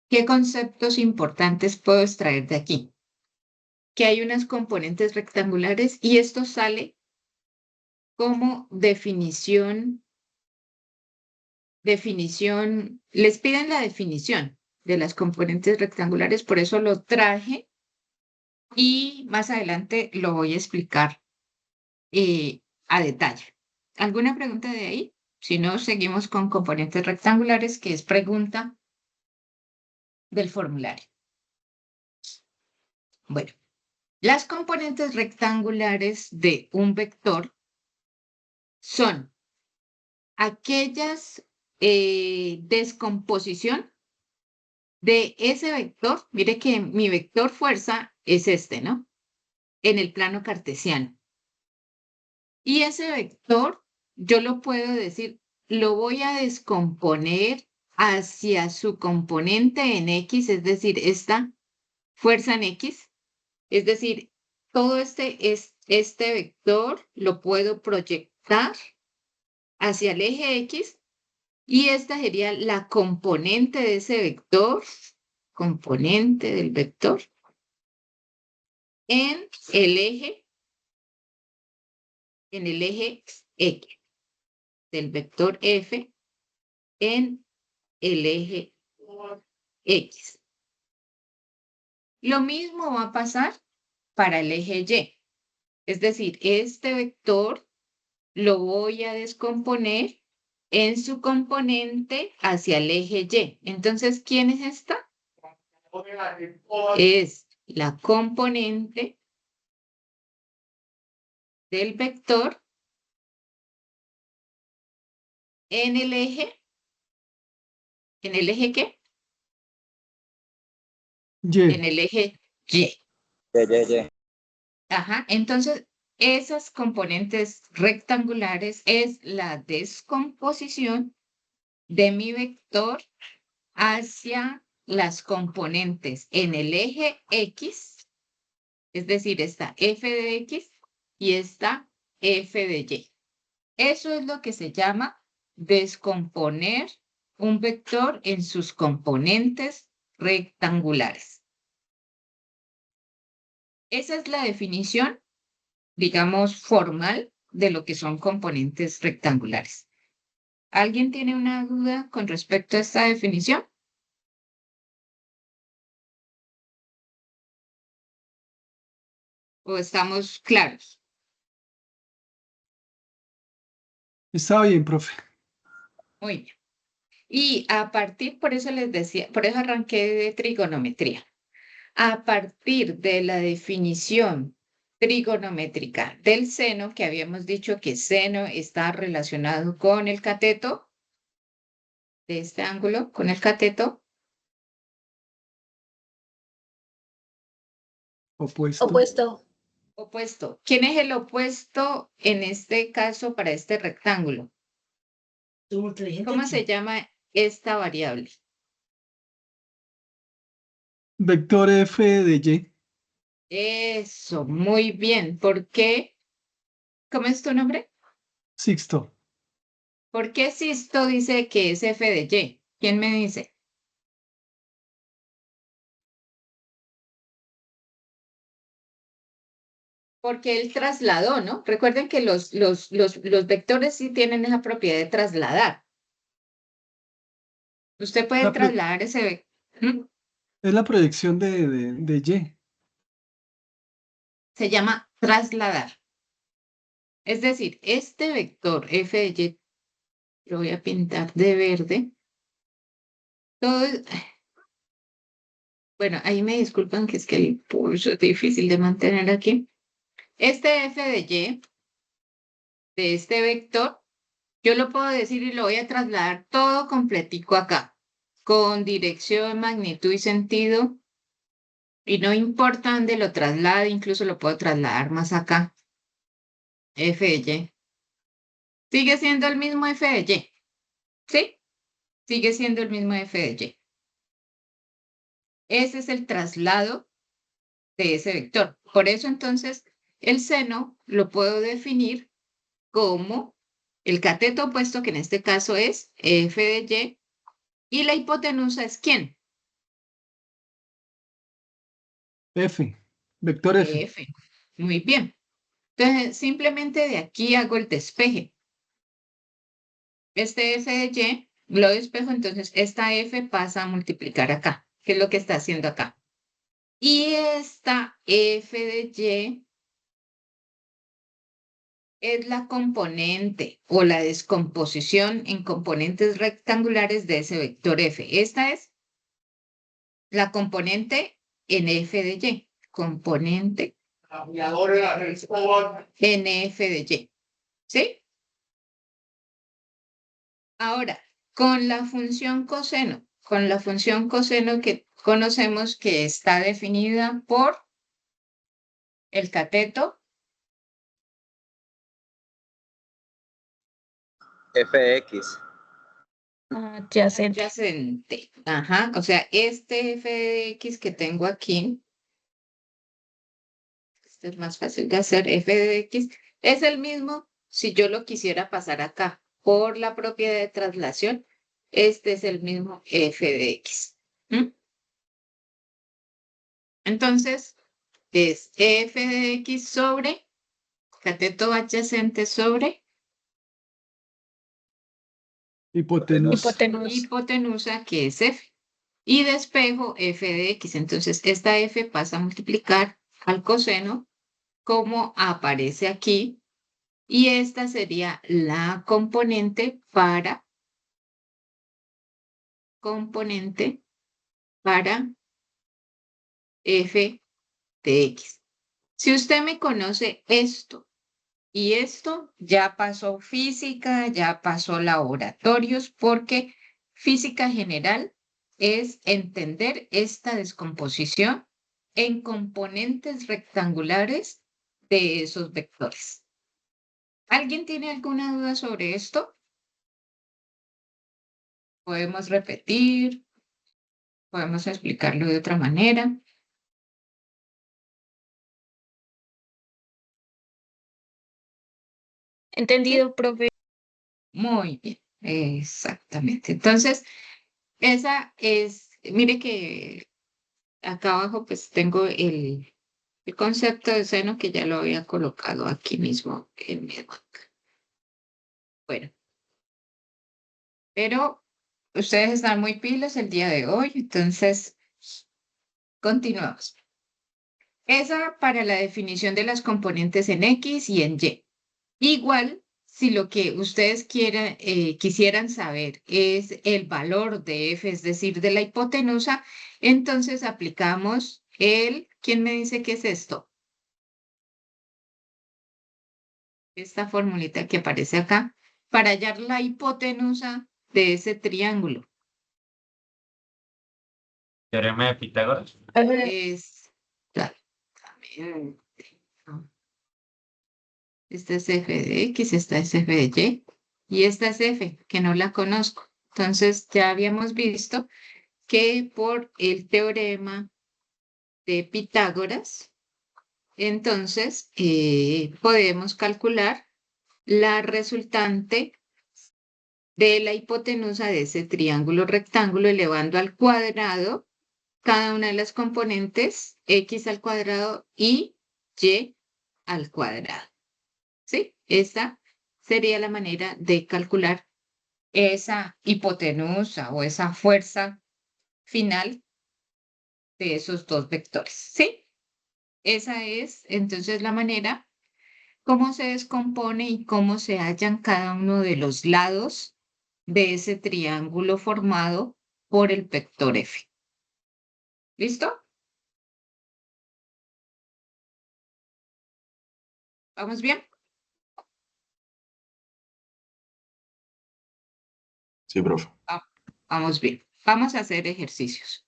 ¿Qué conceptos importantes puedo extraer de aquí? Que hay unas componentes rectangulares y esto sale como definición, les piden la definición de las componentes rectangulares, por eso lo traje y más adelante lo voy a explicar a detalle. ¿Alguna pregunta de ahí? Si no, seguimos con componentes rectangulares, que es pregunta del formulario. Bueno, las componentes rectangulares de un vector son aquellas descomposición de ese vector. Mire que mi vector fuerza es este, ¿no? En el plano cartesiano. Y ese vector, yo lo puedo decir, lo voy a descomponer hacia su componente en X, es decir, esta fuerza en X. Es decir, todo este vector lo puedo proyectar hacia el eje X y esta sería la componente de ese vector, componente del vector, en el eje X, del vector F en el eje X. Lo mismo va a pasar para el eje Y. Es decir, este vector lo voy a descomponer en su componente hacia el eje Y. Entonces, ¿quién es esta? Es la componente del vector en el eje. ¿En el eje qué? Y. En el eje Y. Ajá, entonces esas componentes rectangulares es la descomposición de mi vector hacia las componentes en el eje X, es decir, esta f de X y esta f de Y. Eso es lo que se llama descomponer un vector en sus componentes rectangulares. Esa es la definición, digamos, formal de lo que son componentes rectangulares. ¿Alguien tiene una duda con respecto a esta definición? ¿O estamos claros? Está bien, profe. Muy bien. Y a partir, por eso les decía, por eso arranqué de trigonometría. A partir de la definición trigonométrica del seno, que habíamos dicho que seno está relacionado con el cateto, de este ángulo, con el cateto Opuesto. opuesto. ¿Quién es el opuesto en este caso para este rectángulo? ¿Cómo se llama esta variable? Vector F de Y. Eso, muy bien. ¿Por qué? ¿Cómo es tu nombre? Sixto. ¿Por qué Sisto dice que es f de y? ¿Quién me dice? Porque él trasladó, ¿no? Recuerden que los vectores sí tienen esa propiedad de trasladar. Usted puede La pro- trasladar ese vector. Es la proyección de Y. Se llama trasladar. Es decir, este vector f de y, lo voy a pintar de verde. Todo, bueno, ahí me disculpan que es que el pulso es difícil de mantener aquí. Este f de y, de este vector, yo lo puedo decir y lo voy a trasladar todo completico acá, con dirección, magnitud y sentido. Y no importa dónde lo traslade, incluso lo puedo trasladar más acá. F de Y. Sigue siendo el mismo F de Y. ¿Sí? Sigue siendo el mismo F de Y. Ese es el traslado de ese vector. Por eso entonces el seno lo puedo definir como el cateto opuesto, que en este caso es F de Y la hipotenusa es ¿quién? F. Vector F. F. Muy bien. Entonces, simplemente de aquí hago el despeje. Este F de Y lo despejo, entonces esta F pasa a multiplicar acá, que es lo que está haciendo acá. Y esta F de Y es la componente o la descomposición en componentes rectangulares de ese vector F. Esta es la componente en F de Y. Componente en F de Y. ¿Sí? Ahora, con la función coseno que conocemos que está definida por el cateto FX. Adyacente. adyacente. Ajá, o sea, este f de x que tengo aquí, este es más fácil de hacer, f de x, es el mismo si yo lo quisiera pasar acá por la propiedad de traslación. Este es el mismo f de x. Entonces, es f de x sobre cateto adyacente sobre Hipotenusa. hipotenusa, que es f. Y despejo f de x. Entonces, esta f pasa a multiplicar al coseno como aparece aquí. Y esta sería la componente para f de x. Si usted me conoce esto y esto, ya pasó física, ya pasó laboratorios, porque física general es entender esta descomposición en componentes rectangulares de esos vectores. ¿Alguien tiene alguna duda sobre esto? Podemos repetir, podemos explicarlo de otra manera. Entendido, profe. Muy bien, exactamente. Entonces, esa es, mire que acá abajo pues tengo el concepto de seno que ya lo había colocado aquí mismo en mi banca. Bueno, pero ustedes están muy pilas el día de hoy, entonces continuamos. Esa para la definición de las componentes en X y en Y. Igual si lo que ustedes quisieran saber es el valor de f, es decir, de la hipotenusa, entonces aplicamos ¿quién me dice qué es esto? Esta formulita que aparece acá, para hallar la hipotenusa de ese triángulo. Teorema de Pitágoras. Es, también, no. Esta es f de x, esta es f de y, y esta es f, que no la conozco. Entonces ya habíamos visto que por el teorema de Pitágoras, entonces podemos calcular la resultante de la hipotenusa de ese triángulo rectángulo elevando al cuadrado cada una de las componentes x al cuadrado y y al cuadrado. ¿Sí? Esta sería la manera de calcular esa hipotenusa o esa fuerza final de esos dos vectores. ¿Sí? Esa es entonces la manera cómo se descompone y cómo se hallan cada uno de los lados de ese triángulo formado por el vector F. ¿Listo? ¿Vamos bien? Sí, profe. Vamos bien. Vamos a hacer ejercicios.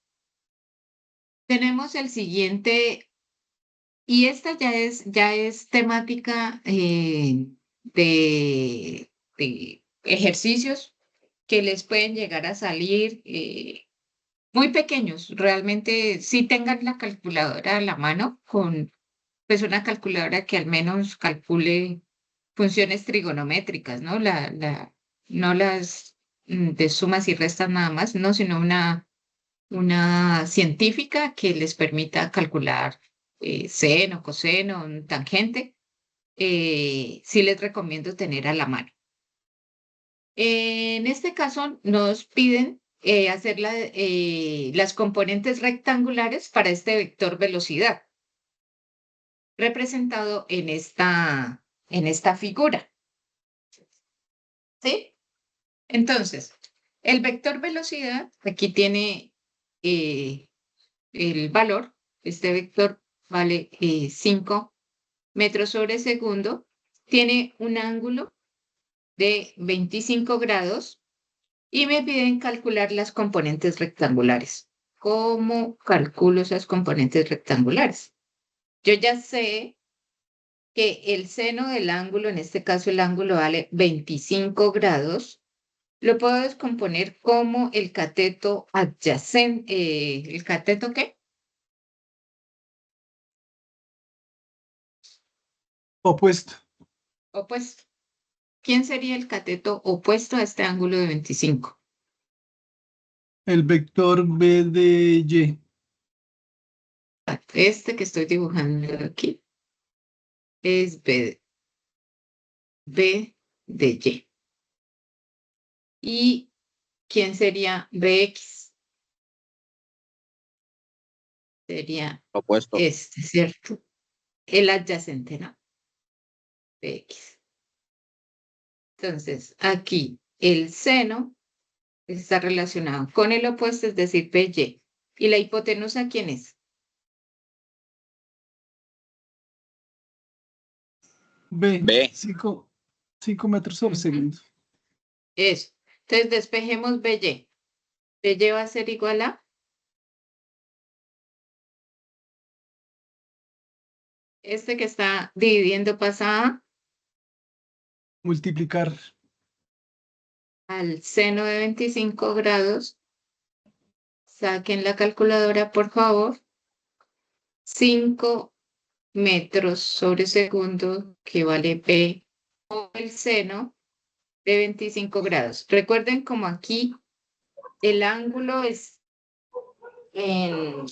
Tenemos el siguiente, y esta ya es temática de ejercicios que les pueden llegar a salir muy pequeños. Realmente, si tengan la calculadora a la mano, con pues una calculadora que al menos calcule funciones trigonométricas, ¿no? No las de sumas y restas nada más, no, sino una científica que les permita calcular seno, coseno, tangente. Sí les recomiendo tener a la mano. En este caso nos piden hacer las componentes rectangulares para este vector velocidad, representado en esta figura. ¿Sí? Entonces, el vector velocidad, aquí tiene el valor, este vector vale 5 metros sobre segundo, tiene un ángulo de 25 grados y me piden calcular las componentes rectangulares. ¿Cómo calculo esas componentes rectangulares? Yo ya sé que el seno del ángulo, en este caso el ángulo vale 25 grados, lo puedo descomponer como el cateto adyacente. ¿El cateto qué? Opuesto. Opuesto. ¿Quién sería el cateto opuesto a este ángulo de 25? El vector B de Y. Este que estoy dibujando aquí es B de Y. ¿Y quién sería BX? Sería Opuesto. este, ¿cierto? El adyacente, ¿no? BX. Entonces, aquí el seno está relacionado con el opuesto, es decir, BY. ¿Y la hipotenusa quién es? B. B. 5 metros sobre segundo. Eso. Entonces, despejemos BY. BY va a ser igual a este que está dividiendo pasa Multiplicar al seno de 25 grados. Saquen la calculadora, por favor. 5 metros sobre segundo, que vale P, o el seno de 25 grados. Recuerden como aquí el ángulo es en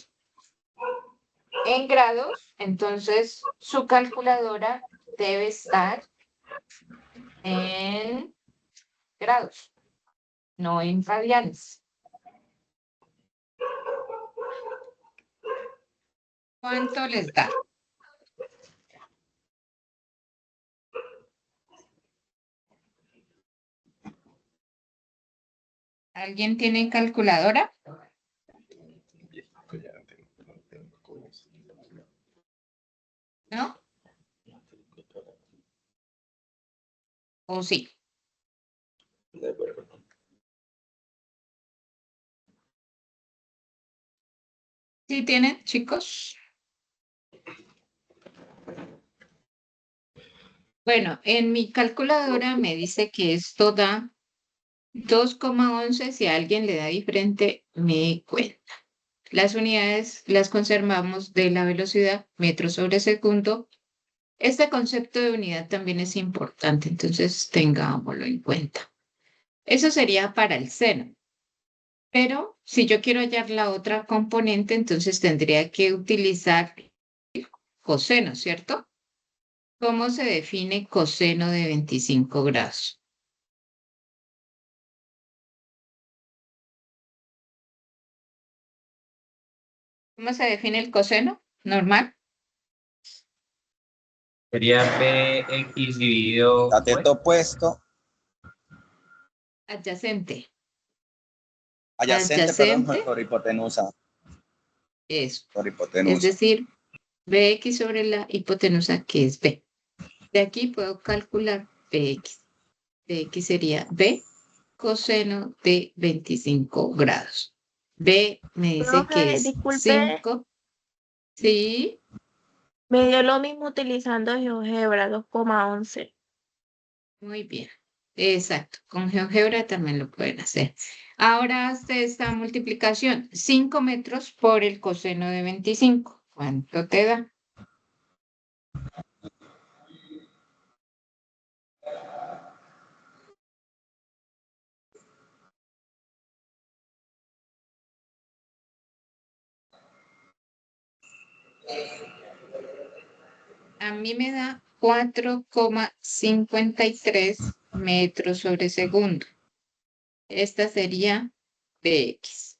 grados, entonces su calculadora debe estar en grados, no en radianes. ¿Cuánto les da? ¿Alguien tiene calculadora? ¿No? ¿O sí? ¿Sí tienen, chicos? Bueno, en mi calculadora me dice que esto da 2,11. Si a alguien le da diferente, me cuenta. Las unidades las conservamos de la velocidad, metros sobre segundo. Este concepto de unidad también es importante, entonces tengámoslo en cuenta. Eso sería para el seno. Pero si yo quiero hallar la otra componente, entonces tendría que utilizar coseno, ¿cierto? ¿Cómo se define coseno de 25 grados? ¿Cómo se define el coseno? ¿Normal? Sería BX dividido. Cateto opuesto, Adyacente. adyacente, perdón, por hipotenusa. Eso. Por Es hipotenusa. decir, BX sobre la hipotenusa, que es B. De aquí puedo calcular BX. BX sería B coseno de 25 grados. B me dice Profe, que es disculpe. 5. Sí, Me dio lo mismo utilizando GeoGebra 2,11. muy bien. Exacto. Con GeoGebra también lo pueden hacer. Ahora hace esta multiplicación. 5 metros por el coseno de 25. ¿Cuánto te da? A mí me da 4,53 metros sobre segundo. Esta sería Bx.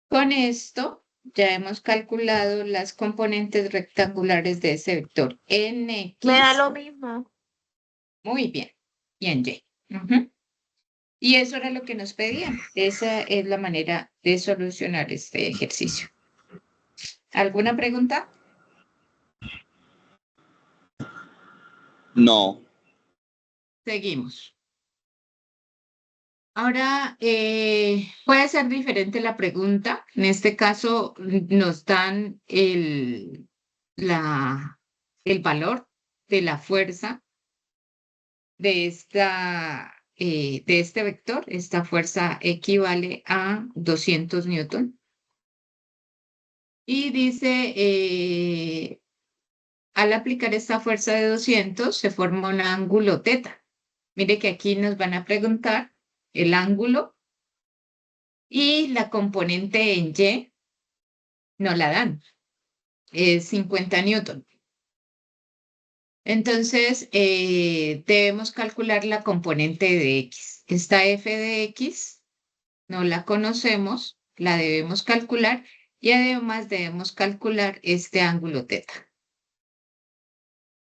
Con esto ya hemos calculado las componentes rectangulares de ese vector nx. Me da lo mismo. Muy bien. Y en y. Y eso era lo que nos pedían. Esa es la manera de solucionar este ejercicio. ¿Alguna pregunta? No. Seguimos. Ahora, puede ser diferente la pregunta. En este caso, nos dan el valor de la fuerza de este vector. Esta fuerza equivale a 200 newton. Y dice, al aplicar esta fuerza de 200, se forma un ángulo teta. Mire que aquí nos van a preguntar el ángulo y la componente en Y no la dan. Es 50 newton. Entonces, debemos calcular la componente de X. Esta f de X no la conocemos, la debemos calcular y además debemos calcular este ángulo teta.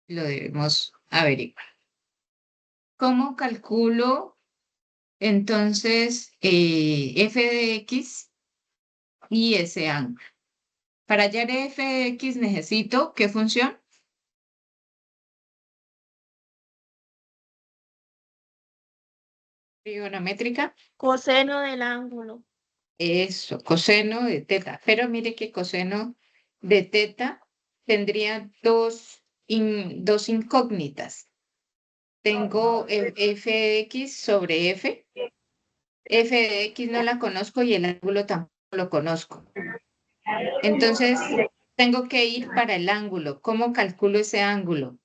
Lo debemos averiguar. ¿Cómo calculo entonces f de X y ese ángulo? Para hallar f de X necesito, ¿qué función? Trigonométrica. Coseno del ángulo. Eso, coseno de teta. Pero mire que coseno de teta tendría dos incógnitas. Tengo f de x sobre f. F de x no la conozco y el ángulo tampoco lo conozco. Entonces, tengo que ir para el ángulo. ¿Cómo calculo ese ángulo?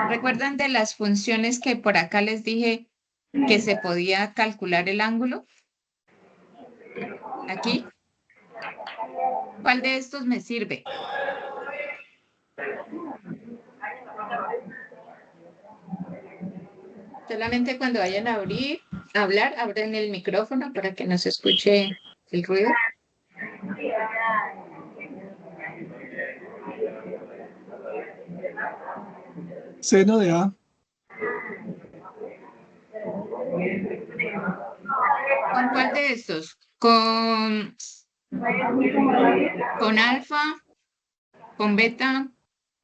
¿Recuerdan de las funciones que por acá les dije que se podía calcular el ángulo? Aquí. ¿Cuál de estos me sirve? Solamente cuando vayan a hablar, abren el micrófono para que no se escuche el ruido. Seno de A. ¿Con cuál de estos? ¿Con alfa, con beta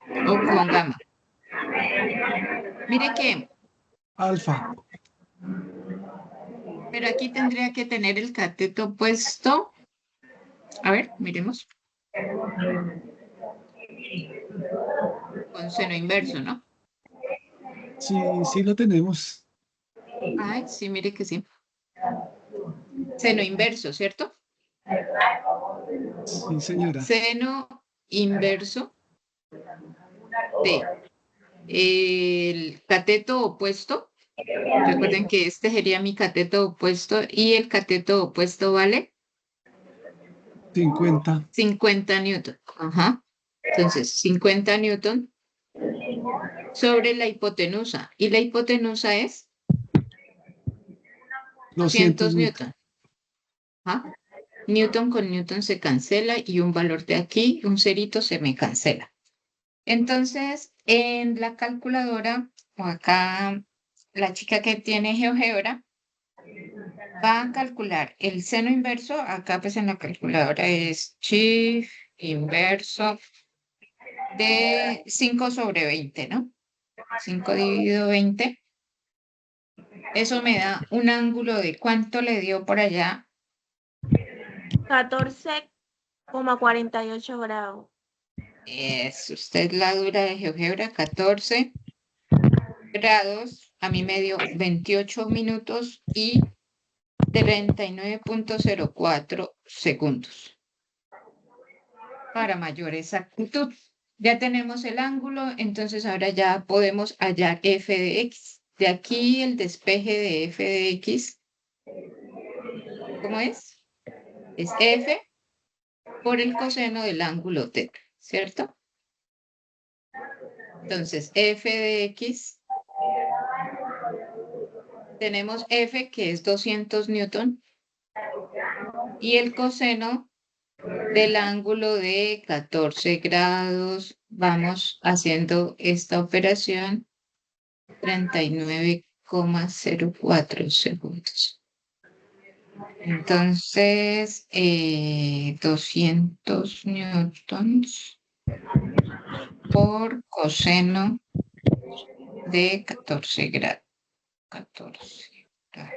o con gamma? Mire que, Alfa. pero aquí tendría que tener el cateto opuesto. A ver, miremos. Con seno inverso, ¿no? Sí, sí lo tenemos. Ay, sí, mire que sí. Seno inverso, ¿cierto? Sí, señora. Seno inverso de el cateto opuesto. Recuerden que este sería mi cateto opuesto y el cateto opuesto vale 50. 50 newton. Ajá. Entonces, 50 newton sobre la hipotenusa. Y la hipotenusa es 200 newton. Ajá. Newton con newton se cancela y un valor de aquí, un cerito, se me cancela. Entonces, en la calculadora, o acá la chica que tiene GeoGebra, va a calcular el seno inverso. Acá pues en la calculadora es chi inverso de 5 sobre 20, ¿no? 5 dividido 20. Eso me da un ángulo de ¿cuánto le dio por allá? 14,48 grados. Es usted la dura de GeoGebra, 14 grados. A mí me dio 28 minutos y 39.04 segundos. Para mayor exactitud. Ya tenemos el ángulo, entonces ahora ya podemos hallar f de x. De aquí el despeje de f de x, ¿cómo es? Es f por el coseno del ángulo θ, ¿cierto? Entonces, f de x, tenemos f que es 200 newton y el coseno del ángulo de 14 grados, vamos haciendo esta operación, 39,04 segundos. Entonces, 200 newtons por coseno de 14 grados. 14 grados.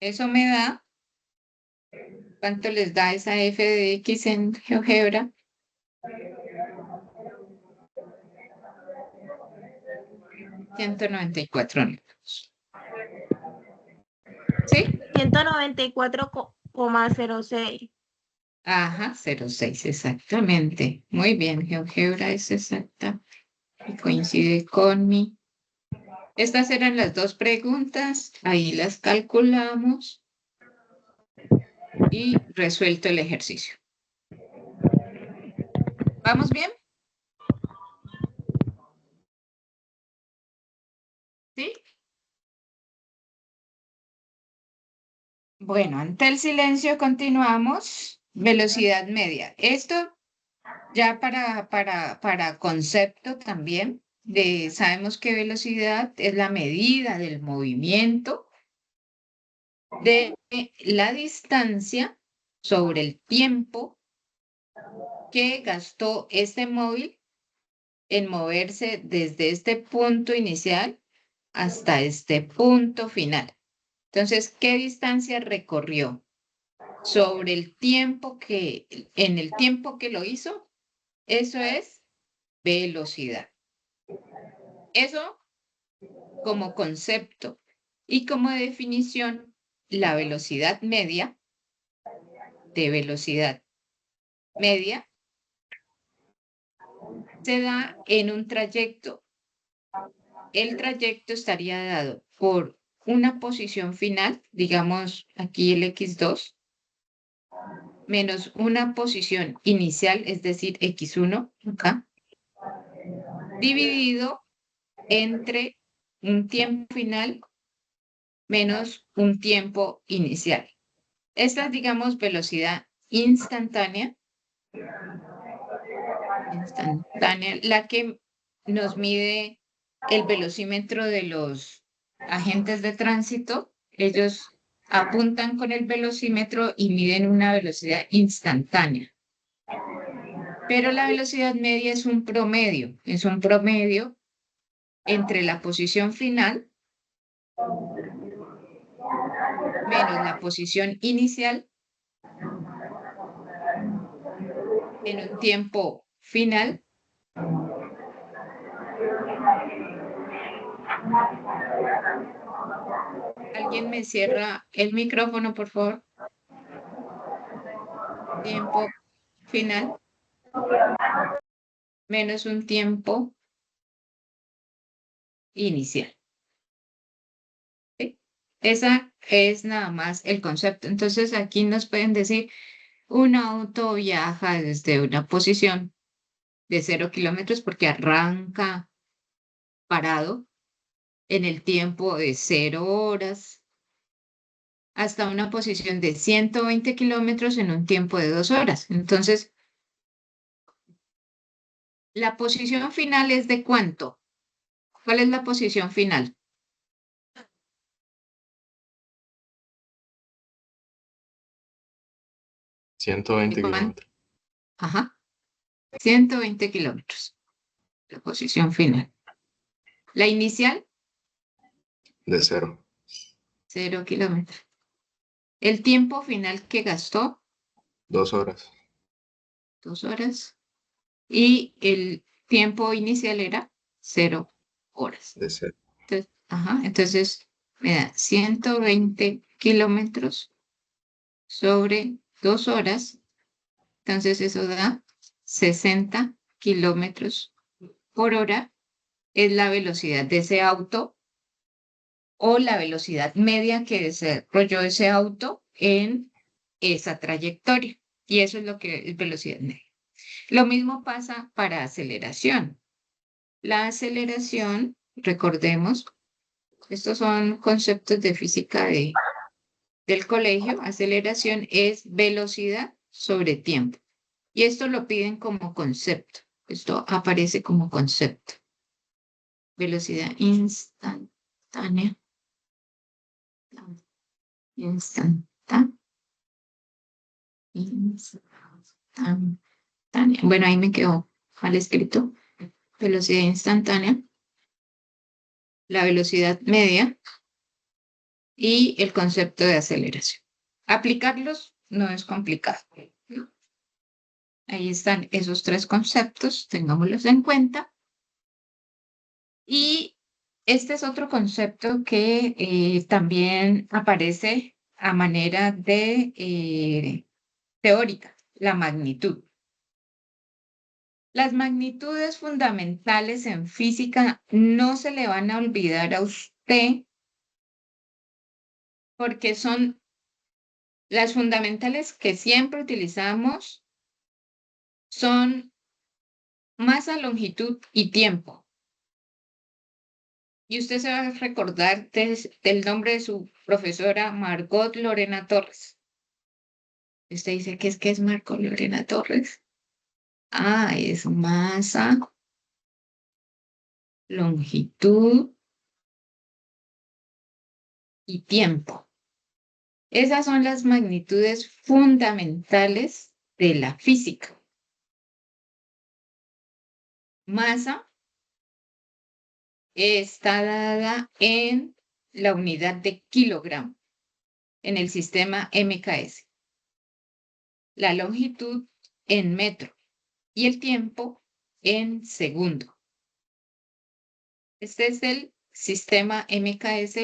Eso me da, ¿cuánto les da esa f de x en GeoGebra? 194 newtons. ¿Sí? 194,06. Ajá, 0,6 exactamente. Muy bien, GeoGebra es exacta y coincide con mi. Estas eran las dos preguntas, ahí las calculamos y resuelto el ejercicio. ¿Vamos bien? ¿Sí? Bueno, ante el silencio continuamos. Velocidad media. Esto ya para concepto también. Sabemos que velocidad es la medida del movimiento de la distancia sobre el tiempo que gastó este móvil en moverse desde este punto inicial hasta este punto final. Entonces, ¿qué distancia recorrió? Sobre el tiempo en el tiempo que lo hizo, eso es velocidad. Eso como concepto y como definición, la velocidad media de velocidad media se da en un trayecto. El trayecto estaría dado por una posición final, digamos aquí el x2, menos una posición inicial, es decir, x1, acá, dividido entre un tiempo final menos un tiempo inicial. Esta es, digamos, velocidad instantánea, la que nos mide el velocímetro de los agentes de tránsito. Ellos apuntan con el velocímetro y miden una velocidad instantánea. Pero la velocidad media es un promedio entre la posición final menos la posición inicial en un tiempo final ¿Alguien me cierra el micrófono, por favor? Tiempo final menos un tiempo inicial. ¿Sí? Esa es nada más el concepto. Entonces aquí nos pueden decir, un auto viaja desde una posición de 0 kilómetros porque arranca parado en el tiempo de 0 horas hasta una posición de 120 kilómetros en un tiempo de 2 horas. Entonces, ¿la posición final es de cuánto? ¿Cuál es la posición final? ¿120 ¿De cuánto? kilómetros? Ajá, 120 kilómetros. La posición final. La inicial, De 0. 0 kilómetros. El tiempo final que gastó, 2 horas. 2 horas. Y el tiempo inicial era 0 horas. De 0. Entonces me da 120 kilómetros sobre 2 horas. Entonces eso da 60 kilómetros por hora. Es la velocidad de ese auto o la velocidad media que desarrolló ese auto en esa trayectoria. Y eso es lo que es velocidad media. Lo mismo pasa para aceleración. La aceleración, recordemos, estos son conceptos de física del colegio. Aceleración es velocidad sobre tiempo. Y esto lo piden como concepto. Esto aparece como concepto. Velocidad instantánea. Instantánea. Bueno, ahí me quedó mal escrito. Velocidad instantánea. La velocidad media. Y el concepto de aceleración. Aplicarlos no es complicado. Ahí están esos 3 conceptos, tengámoslos en cuenta. Y este es otro concepto que también aparece a manera de teórica, la magnitud. Las magnitudes fundamentales en física no se le van a olvidar a usted porque son las fundamentales que siempre utilizamos, son masa, longitud y tiempo. Y usted se va a recordar del nombre de su profesora Margot Lorena Torres. Usted dice, ¿qué es Margot Lorena Torres? Ah, es masa, longitud y tiempo. Esas son las magnitudes fundamentales de la física. Masa está dada en la unidad de kilogramo en el sistema MKS. La longitud en metro y el tiempo en segundo. Este es el sistema MKS,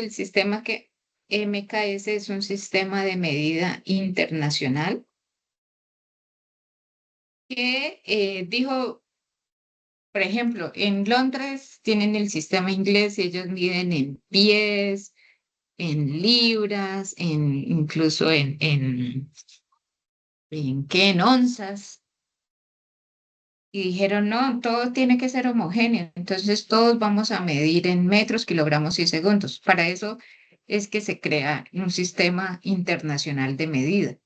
MKS es un sistema de medida internacional que dijo, por ejemplo, en Londres tienen el sistema inglés y ellos miden en pies, en libras, incluso en onzas. Y dijeron, no, todo tiene que ser homogéneo. Entonces todos vamos a medir en metros, kilogramos y segundos. Para eso es que se crea un sistema internacional de medida.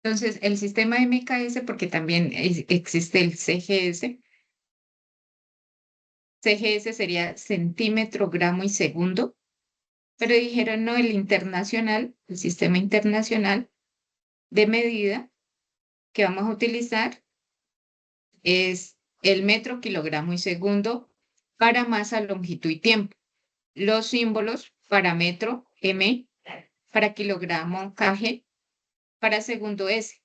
Entonces, el sistema MKS, porque también existe el CGS, CGS sería centímetro, gramo y segundo, pero dijeron no, el internacional, el sistema internacional de medida que vamos a utilizar es el metro, kilogramo y segundo para masa, longitud y tiempo. Los símbolos para metro, M, para kilogramo, kg, para segundo, S.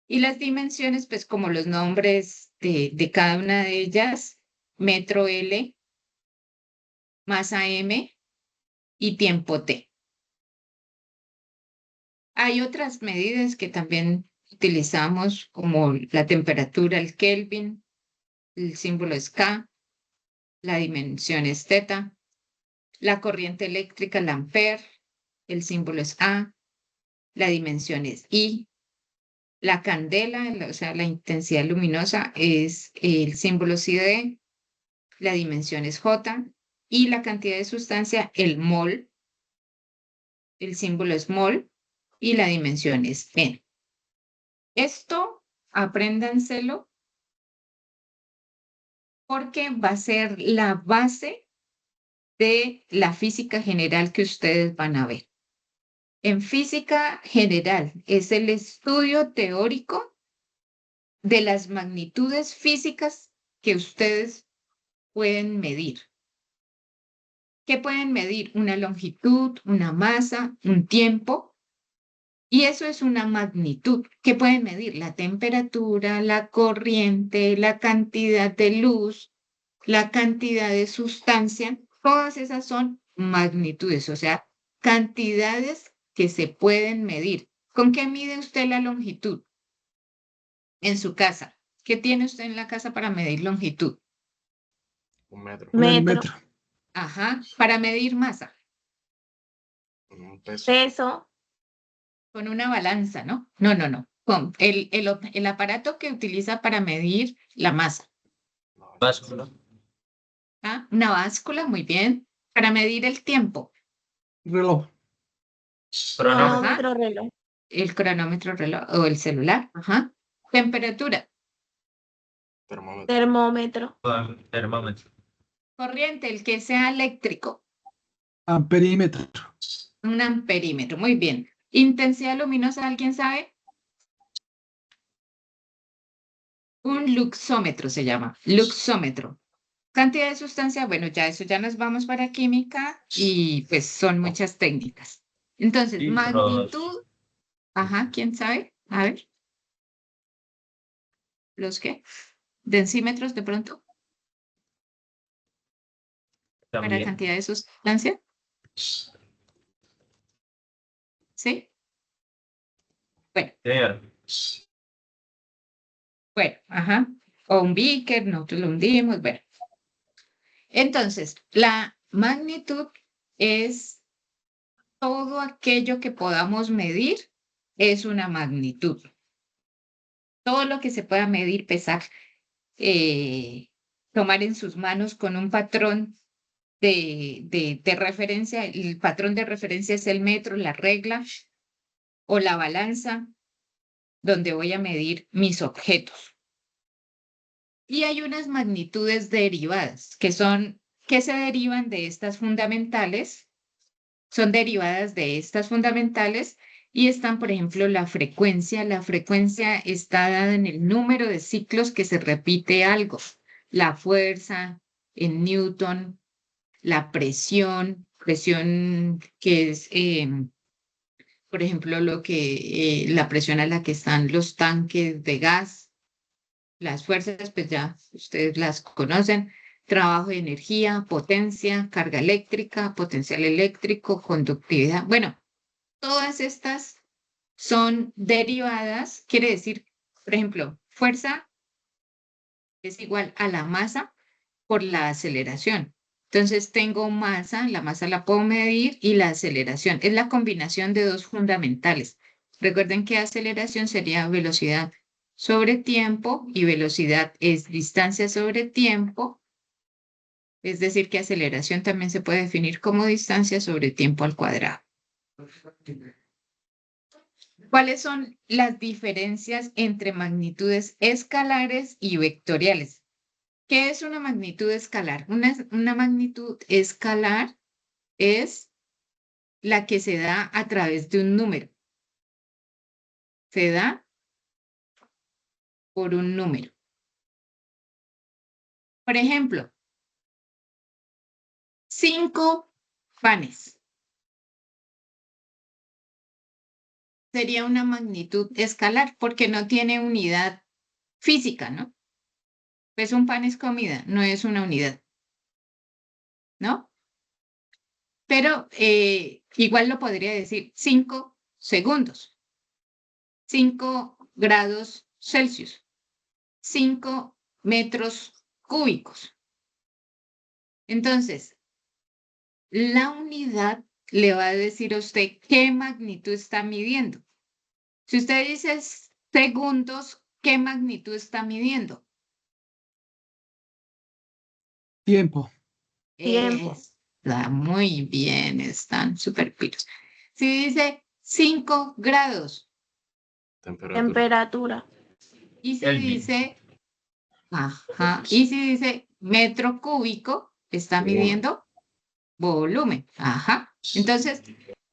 Y las dimensiones, pues como los nombres de cada una de ellas, metro, L, masa, M y tiempo, T. Hay otras medidas que también utilizamos, como la temperatura, el Kelvin, el símbolo es K, la dimensión es teta, la corriente eléctrica, el ampere, el símbolo es A, la dimensión es I, la candela, o sea, la intensidad luminosa es el símbolo CD, la dimensión es J, y la cantidad de sustancia, el mol, el símbolo es mol, y la dimensión es N. Esto, apréndanselo, porque va a ser la base de la física general que ustedes van a ver. En física general es el estudio teórico de las magnitudes físicas que ustedes pueden medir. ¿Qué pueden medir? Una longitud, una masa, un tiempo. Y eso es una magnitud. ¿Qué pueden medir? La temperatura, la corriente, la cantidad de luz, la cantidad de sustancia. Todas esas son magnitudes, o sea, cantidades que se pueden medir. ¿Con qué mide usted la longitud en su casa? ¿Qué tiene usted en la casa para medir longitud? 1 metro. Con el Metro. metro. Ajá, para medir masa, Con un peso. Peso. con una balanza, ¿no? No. Con el aparato que utiliza para medir la masa. Báscula. ¿Ah? Una báscula, muy bien. Para medir el tiempo. Reloj. Cronómetro. Cronómetro, reloj. El cronómetro, reloj o el celular. Ajá. Temperatura. Termómetro. Termómetro. Termómetro. Corriente, el que sea eléctrico. Amperímetro. Un amperímetro. Muy bien. Intensidad luminosa, ¿alguien sabe? Un luxómetro se llama. Luxómetro. Cantidad de sustancia, bueno, ya eso ya nos vamos para química y pues son muchas técnicas. Entonces, Sí, magnitud. Ajá, ¿quién sabe? A ver. ¿Los qué? ¿Densímetros de pronto? Para También. cantidad de sustancia. ¿Sí? Bueno, Señor. bueno, ajá. O un beaker, nosotros lo hundimos, bueno. Entonces, la magnitud es todo aquello que podamos medir, es una magnitud. Todo lo que se pueda medir, pesar, tomar en sus manos con un patrón de referencia. El patrón de referencia es el metro, la regla o la balanza, donde voy a medir mis objetos. Y hay unas magnitudes derivadas, que se derivan de estas fundamentales, son derivadas de estas fundamentales y están, por ejemplo, la frecuencia. La frecuencia está dada en el número de ciclos que se repite algo. La fuerza en Newton, la presión que es, por ejemplo, la presión a la que están los tanques de gas. Las fuerzas, pues ya ustedes las conocen. Trabajo de energía, potencia, carga eléctrica, potencial eléctrico, conductividad. Bueno, todas estas son derivadas, quiere decir, por ejemplo, fuerza es igual a la masa por la aceleración. Entonces tengo masa, la masa la puedo medir y la aceleración. Es la combinación de dos fundamentales. Recuerden que aceleración sería velocidad sobre tiempo y velocidad es distancia sobre tiempo. Es decir, que aceleración también se puede definir como distancia sobre tiempo al cuadrado. ¿Cuáles son las diferencias entre magnitudes escalares y vectoriales? ¿Qué es una magnitud escalar? Una magnitud escalar es la que se da a través de un número. Se da por un número. Por ejemplo, 5 panes. Sería una magnitud escalar porque no tiene unidad física, ¿no? Pues un pan es comida, no es una unidad, ¿no? Pero igual lo podría decir 5 segundos, 5 grados Celsius, 5 metros cúbicos. Entonces, la unidad le va a decir a usted qué magnitud está midiendo. Si usted dice segundos, ¿qué magnitud está midiendo? Tiempo. Tiempo. Está muy bien, están súper pilos. Si dice 5 grados, Temperatura. Temperatura. y si Kelvin. dice, ajá, y si dice metro cúbico, está midiendo volumen, ajá. Entonces,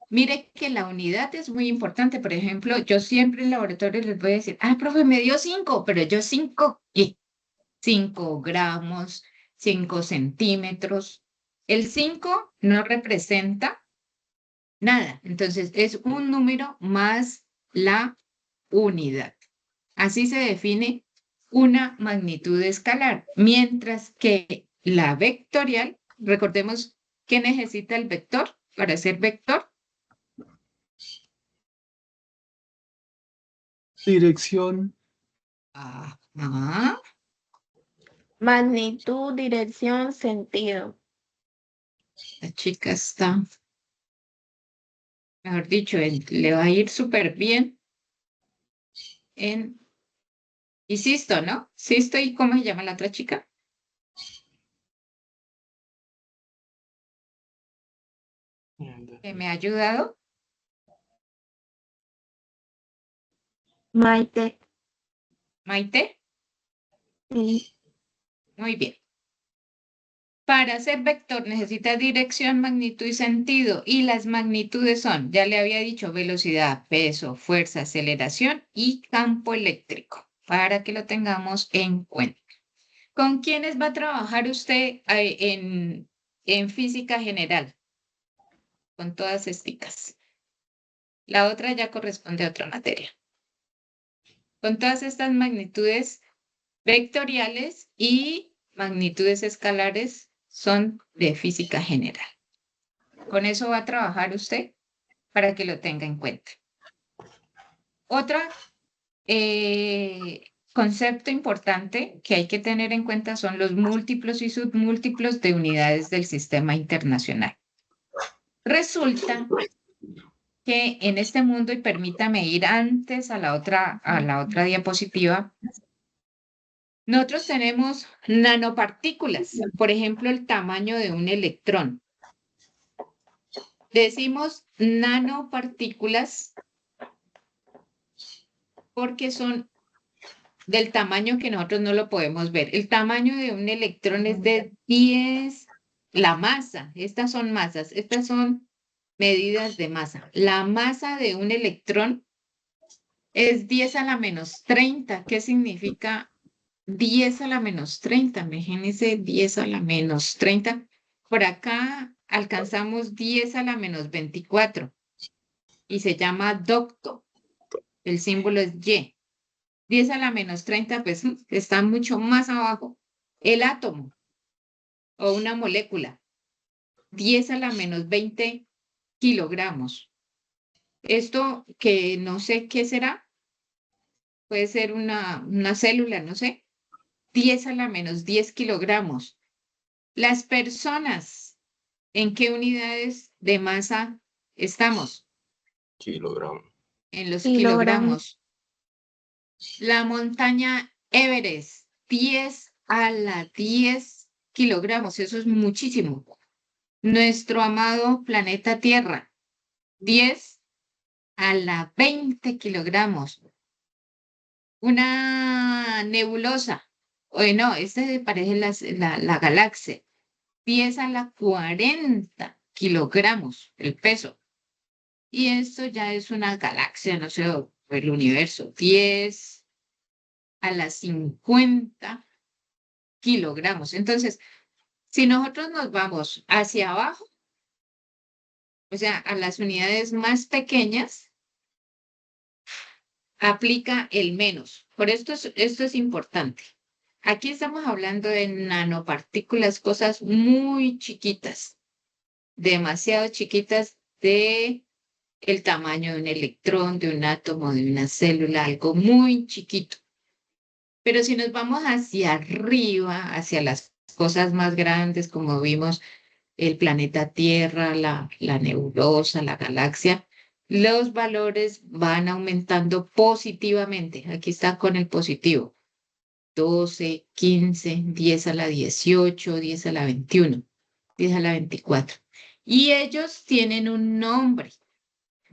mire que la unidad es muy importante. Por ejemplo, yo siempre en laboratorio les voy a decir, profe, me dio 5, pero yo 5, ¿y? 5 gramos, 5 centímetros. El 5 no representa nada. Entonces, es un número más la unidad. Así se define una magnitud escalar, mientras que la vectorial, recordemos que necesita el vector para ser vector. Dirección. Ajá. Magnitud, dirección, sentido. La chica está, mejor dicho, le va a ir súper bien en, y Sisto, ¿no? Sisto, ¿y cómo se llama la otra chica? Que me ha ayudado. Maite. Maite. Sí. Muy bien. Para ser vector necesita dirección, magnitud y sentido. Y las magnitudes son, ya le había dicho, velocidad, peso, fuerza, aceleración y campo eléctrico, para que lo tengamos en cuenta. ¿Con quiénes va a trabajar usted en física general? Con todas estas. La otra ya corresponde a otra materia. Con todas estas magnitudes vectoriales y magnitudes escalares son de física general. Con eso va a trabajar usted para que lo tenga en cuenta. Otro concepto importante que hay que tener en cuenta son los múltiplos y submúltiplos de unidades del sistema internacional. Resulta que en este mundo, y permítame ir antes a la otra diapositiva, nosotros tenemos nanopartículas, por ejemplo, el tamaño de un electrón. Decimos nanopartículas porque son del tamaño que nosotros no lo podemos ver. El tamaño de un electrón es de 10, la masa, estas son masas, estas son medidas de masa. La masa de un electrón es 10 a la menos 30. ¿Qué significa 10 a la menos 30? Imagínense 10 a la menos 30. Por acá alcanzamos 10 a la menos 24 y se llama docto. El símbolo es Y. 10 a la menos 30, pues está mucho más abajo. El átomo o una molécula, 10 a la menos 20 kilogramos. Esto que no sé qué será, puede ser una célula, no sé. 10 a la menos 10 kilogramos. Las personas, ¿en qué unidades de masa estamos? Kilogramo. En los Kilogramos. kilogramos. La montaña Everest, 10 a la 10 kilogramos, eso es muchísimo. Nuestro amado planeta Tierra, 10 a la 20 kilogramos. Una nebulosa, Bueno, este parece la galaxia. 10 a la 40 kilogramos el peso. Y esto ya es una galaxia, no sé, o el universo. 10 a la 50 kilogramos. Entonces, si nosotros nos vamos hacia abajo, o sea, a las unidades más pequeñas, aplica el menos. Por esto es importante. Aquí estamos hablando de nanopartículas, cosas muy chiquitas, demasiado chiquitas de el tamaño de un electrón, de un átomo, de una célula, algo muy chiquito. Pero si nos vamos hacia arriba, hacia las cosas más grandes, como vimos el planeta Tierra, la nebulosa, la galaxia, los valores van aumentando positivamente. Aquí está con el positivo. 12, 15, 10 a la 18, 10 a la 21, 10 a la 24. Y ellos tienen un nombre.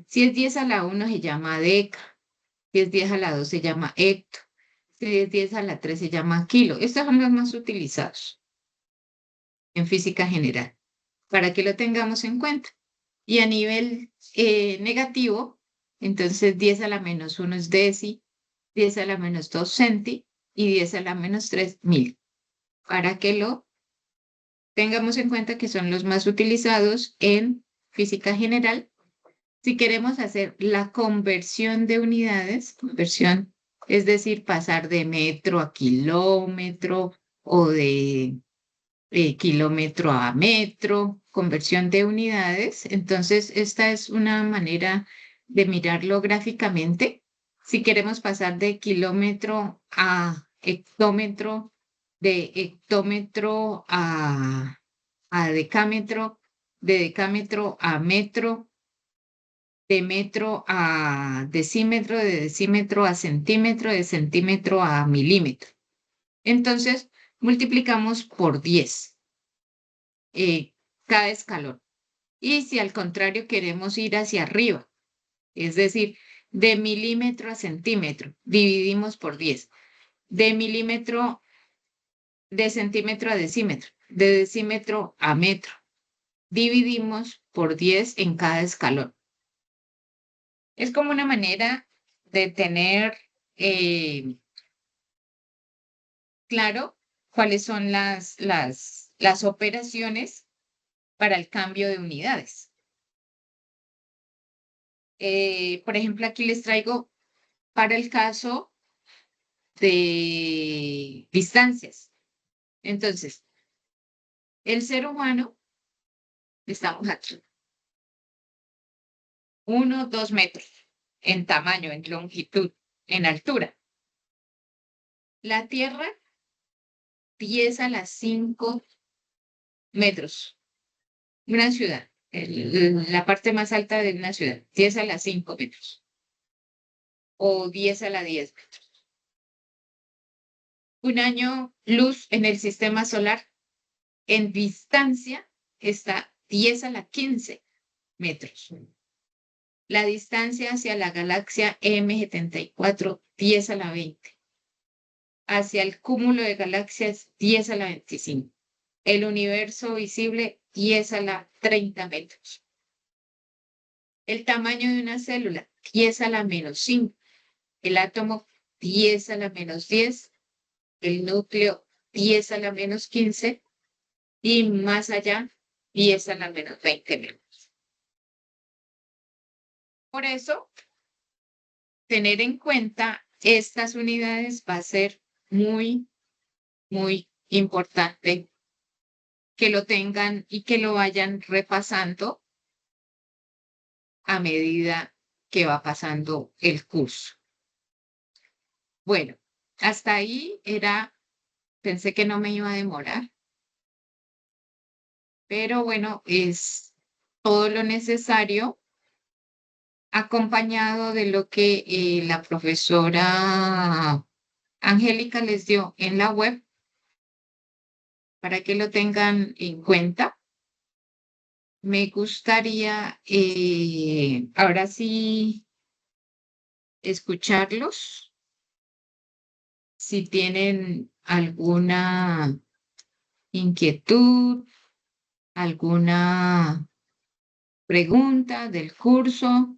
Si es 10 a la 1 se llama deca, si es 10 a la 2 se llama hecto, si es 10 a la 3 se llama kilo. Estos son los más utilizados en física general, para que lo tengamos en cuenta. Y a nivel negativo, entonces 10 a la menos 1 es deci, 10 a la menos 2 centi y 10 a la menos 3 mil. Para que lo tengamos en cuenta que son los más utilizados en física general. Si queremos hacer la conversión de unidades, conversión, es decir, pasar de metro a kilómetro o de kilómetro a metro, conversión de unidades. Entonces, esta es una manera de mirarlo gráficamente. Si queremos pasar de kilómetro a hectómetro, de hectómetro a decámetro, de decámetro a metro, de metro a decímetro, de decímetro a centímetro, de centímetro a milímetro. Entonces, multiplicamos por 10 cada escalón. Y si al contrario queremos ir hacia arriba, es decir, de milímetro a centímetro, dividimos por 10. De milímetro, de centímetro a decímetro, de decímetro a metro, dividimos por 10 en cada escalón. Es como una manera de tener claro cuáles son las operaciones para el cambio de unidades. Por ejemplo, aquí les traigo para el caso de distancias. Entonces, el ser humano, estamos aquí, 1, 2 metros en tamaño, en longitud, en altura. La Tierra, 10 a la 5 metros. Una ciudad, la parte más alta de una ciudad, 10 a la 5 metros. O 10 a la 10 metros. Un año luz en el sistema solar, en distancia, está 10 a la 15 metros. La distancia hacia la galaxia M74, 10 a la 20. Hacia el cúmulo de galaxias, 10 a la 25. El universo visible, 10 a la 30 metros. El tamaño de una célula, 10 a la menos 5. El átomo, 10 a la menos 10. El núcleo, 10 a la menos 15. Y más allá, 10 a la menos 20 metros. Por eso, tener en cuenta estas unidades va a ser muy, muy importante que lo tengan y que lo vayan repasando a medida que va pasando el curso. Bueno, hasta ahí pensé que no me iba a demorar, pero bueno, es todo lo necesario acompañado de lo que la profesora Angélica les dio en la web para que lo tengan en cuenta. Me gustaría ahora sí escucharlos. Si tienen alguna inquietud, alguna pregunta del curso.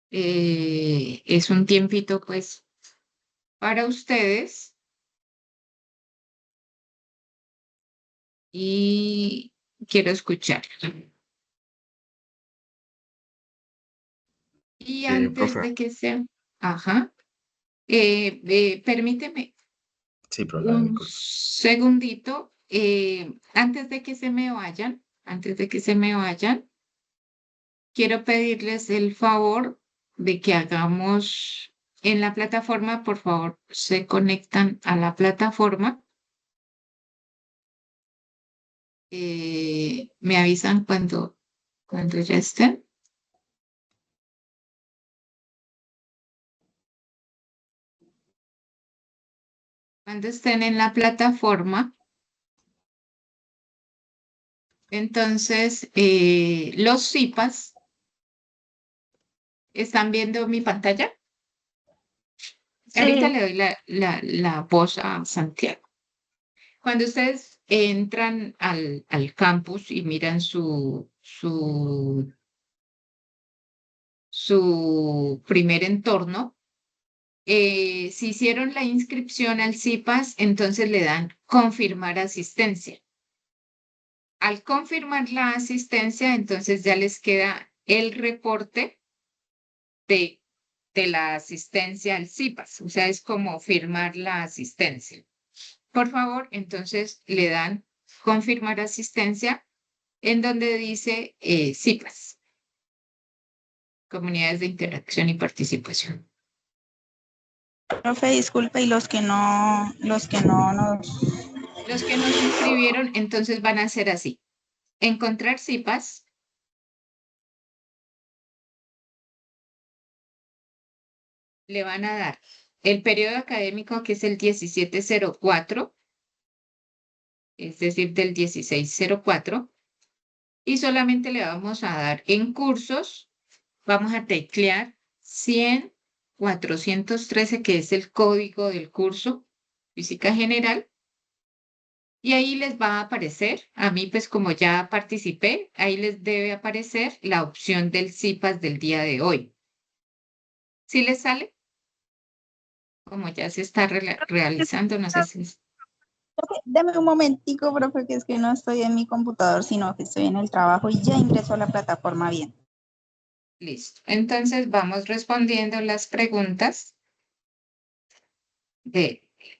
Es un tiempito, pues, para ustedes. Y quiero escuchar. Y antes profe. de que sea, ajá, permíteme Sí, problema de mi un culpa. segundito, antes de que se me vayan, quiero pedirles el favor de que hagamos en la plataforma, por favor, se conectan a la plataforma. Me avisan cuando ya estén. Cuando estén en la plataforma, entonces los CIPAS, ¿están viendo mi pantalla? Ahorita le Sí, doy la voz a Santiago. Cuando ustedes entran al campus y miran su primer entorno, si hicieron la inscripción al CIPAS, entonces le dan confirmar asistencia. Al confirmar la asistencia, entonces ya les queda el reporte de la asistencia al CIPAS, o sea, es como firmar la asistencia. Por favor, entonces le dan confirmar asistencia en donde dice CIPAS, Comunidades de Interacción y Participación. Profe, disculpe, y los que no nos... Los que no se inscribieron, entonces van a hacer así. Encontrar CIPAS. Le van a dar el periodo académico que es el 1704, es decir, del 1604, y solamente le vamos a dar en cursos, vamos a teclear 100.413, que es el código del curso Física General, y ahí les va a aparecer, a mí pues como ya participé, ahí les debe aparecer la opción del CIPAS del día de hoy. ¿Sí les sale? Como ya se está realizando, no sé si... Profe, deme un momentico, profe, que es que no estoy en mi computador, sino que estoy en el trabajo y ya ingreso a la plataforma bien. Listo. Entonces vamos respondiendo las preguntas.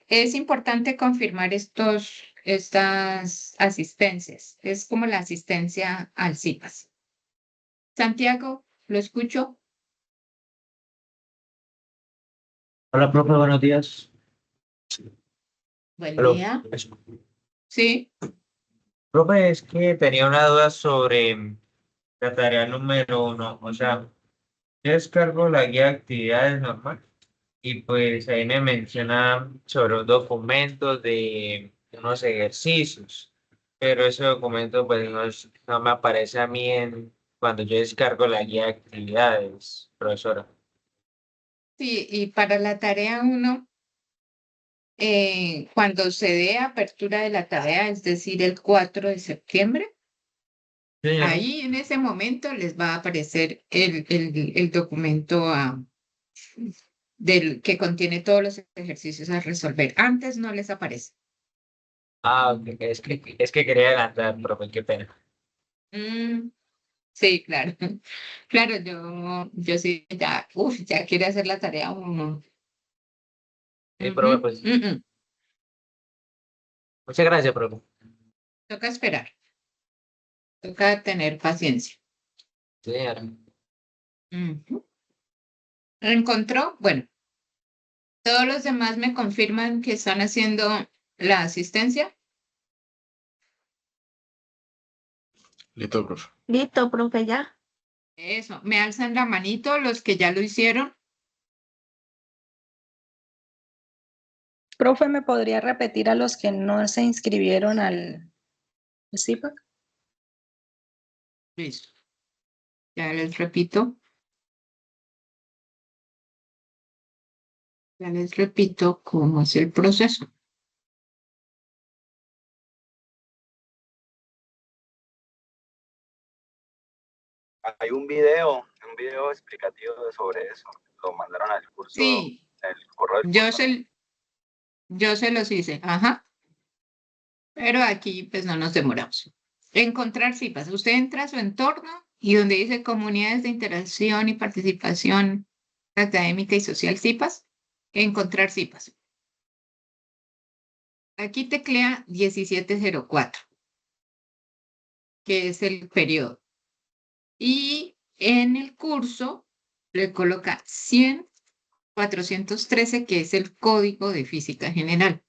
Es importante confirmar estas asistencias. Es como la asistencia al CIPAS. Santiago, ¿lo escucho? Hola, profe, buenos días. Buen Aló. día. Sí. Profe, es que tenía una duda sobre la tarea número 1. O sea, yo descargo la guía de actividades normal y pues ahí me menciona sobre un documento de unos ejercicios, pero ese documento pues no me aparece a mí cuando yo descargo la guía de actividades, profesora. Sí, y para la tarea 1, cuando se dé apertura de la tarea, es decir, el 4 de septiembre, Sí, señora. ahí en ese momento les va a aparecer el documento del que contiene todos los ejercicios a resolver. Antes no les aparece. Ah, ok, es que quería adelantar, profe, qué pena. Mm, sí, claro. Claro, yo sí, ya quiere hacer la tarea uno. Sí, profe, Ujú, pues muchas gracias, profe. Toca esperar, toca tener paciencia. Sí, señora. Ujú. ¿Encontró? Bueno, todos los demás me confirman que están haciendo la asistencia. Listo, profe. Listo, profe, ya. Eso, me alzan la manito los que ya lo hicieron. Profe, ¿me podría repetir a los que no se inscribieron al CIPAC? Listo. Ya les repito. Ya les repito cómo es el proceso. Hay un video explicativo sobre eso. Lo mandaron al curso, Sí, el correo del yo curso. se los hice, ajá, pero aquí pues no nos demoramos. Encontrar CIPAS. Usted entra a su entorno y donde dice comunidades de interacción y participación académica y social CIPAS, encontrar CIPAS. Aquí teclea 1704, que es el periodo. Y en el curso le coloca 100.413, que es el código de física general.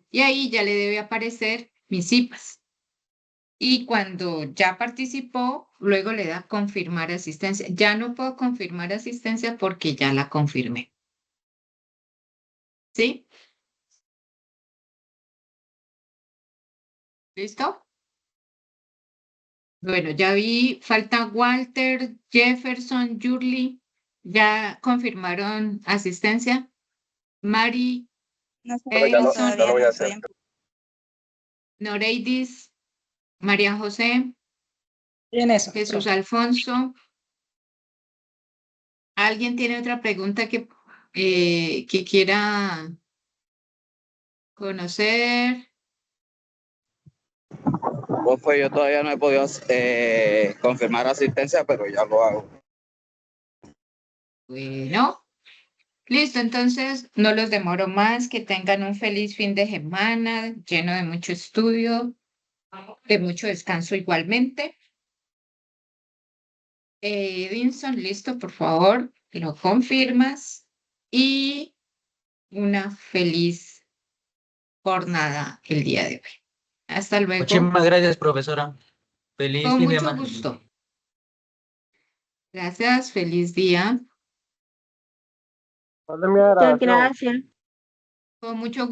Y ahí ya le debe aparecer mis CIPAS. Y cuando ya participó, luego le da confirmar asistencia. Ya no puedo confirmar asistencia porque ya la confirmé. ¿Sí? ¿Listo? Bueno, ya vi, falta Walter, Jefferson, Yurli. ¿Ya confirmaron asistencia? Mari, No sé, Profe, no, ya lo todavía voy no a estoy hacer. Noreidis, María José, En eso, Jesús profe. Alfonso. ¿Alguien tiene otra pregunta que quiera conocer? Profe, yo todavía no he podido confirmar asistencia, pero ya lo hago. Bueno, listo, entonces no los demoro más, que tengan un feliz fin de semana lleno de mucho estudio, de mucho descanso igualmente. Edinson, listo, por favor, lo confirmas y una feliz jornada el día de hoy. Hasta luego, Muchísimas gracias, profesora. Feliz con fin de mucho semana. gusto. Gracias, feliz día, Muchas gracias. con mucho gusto.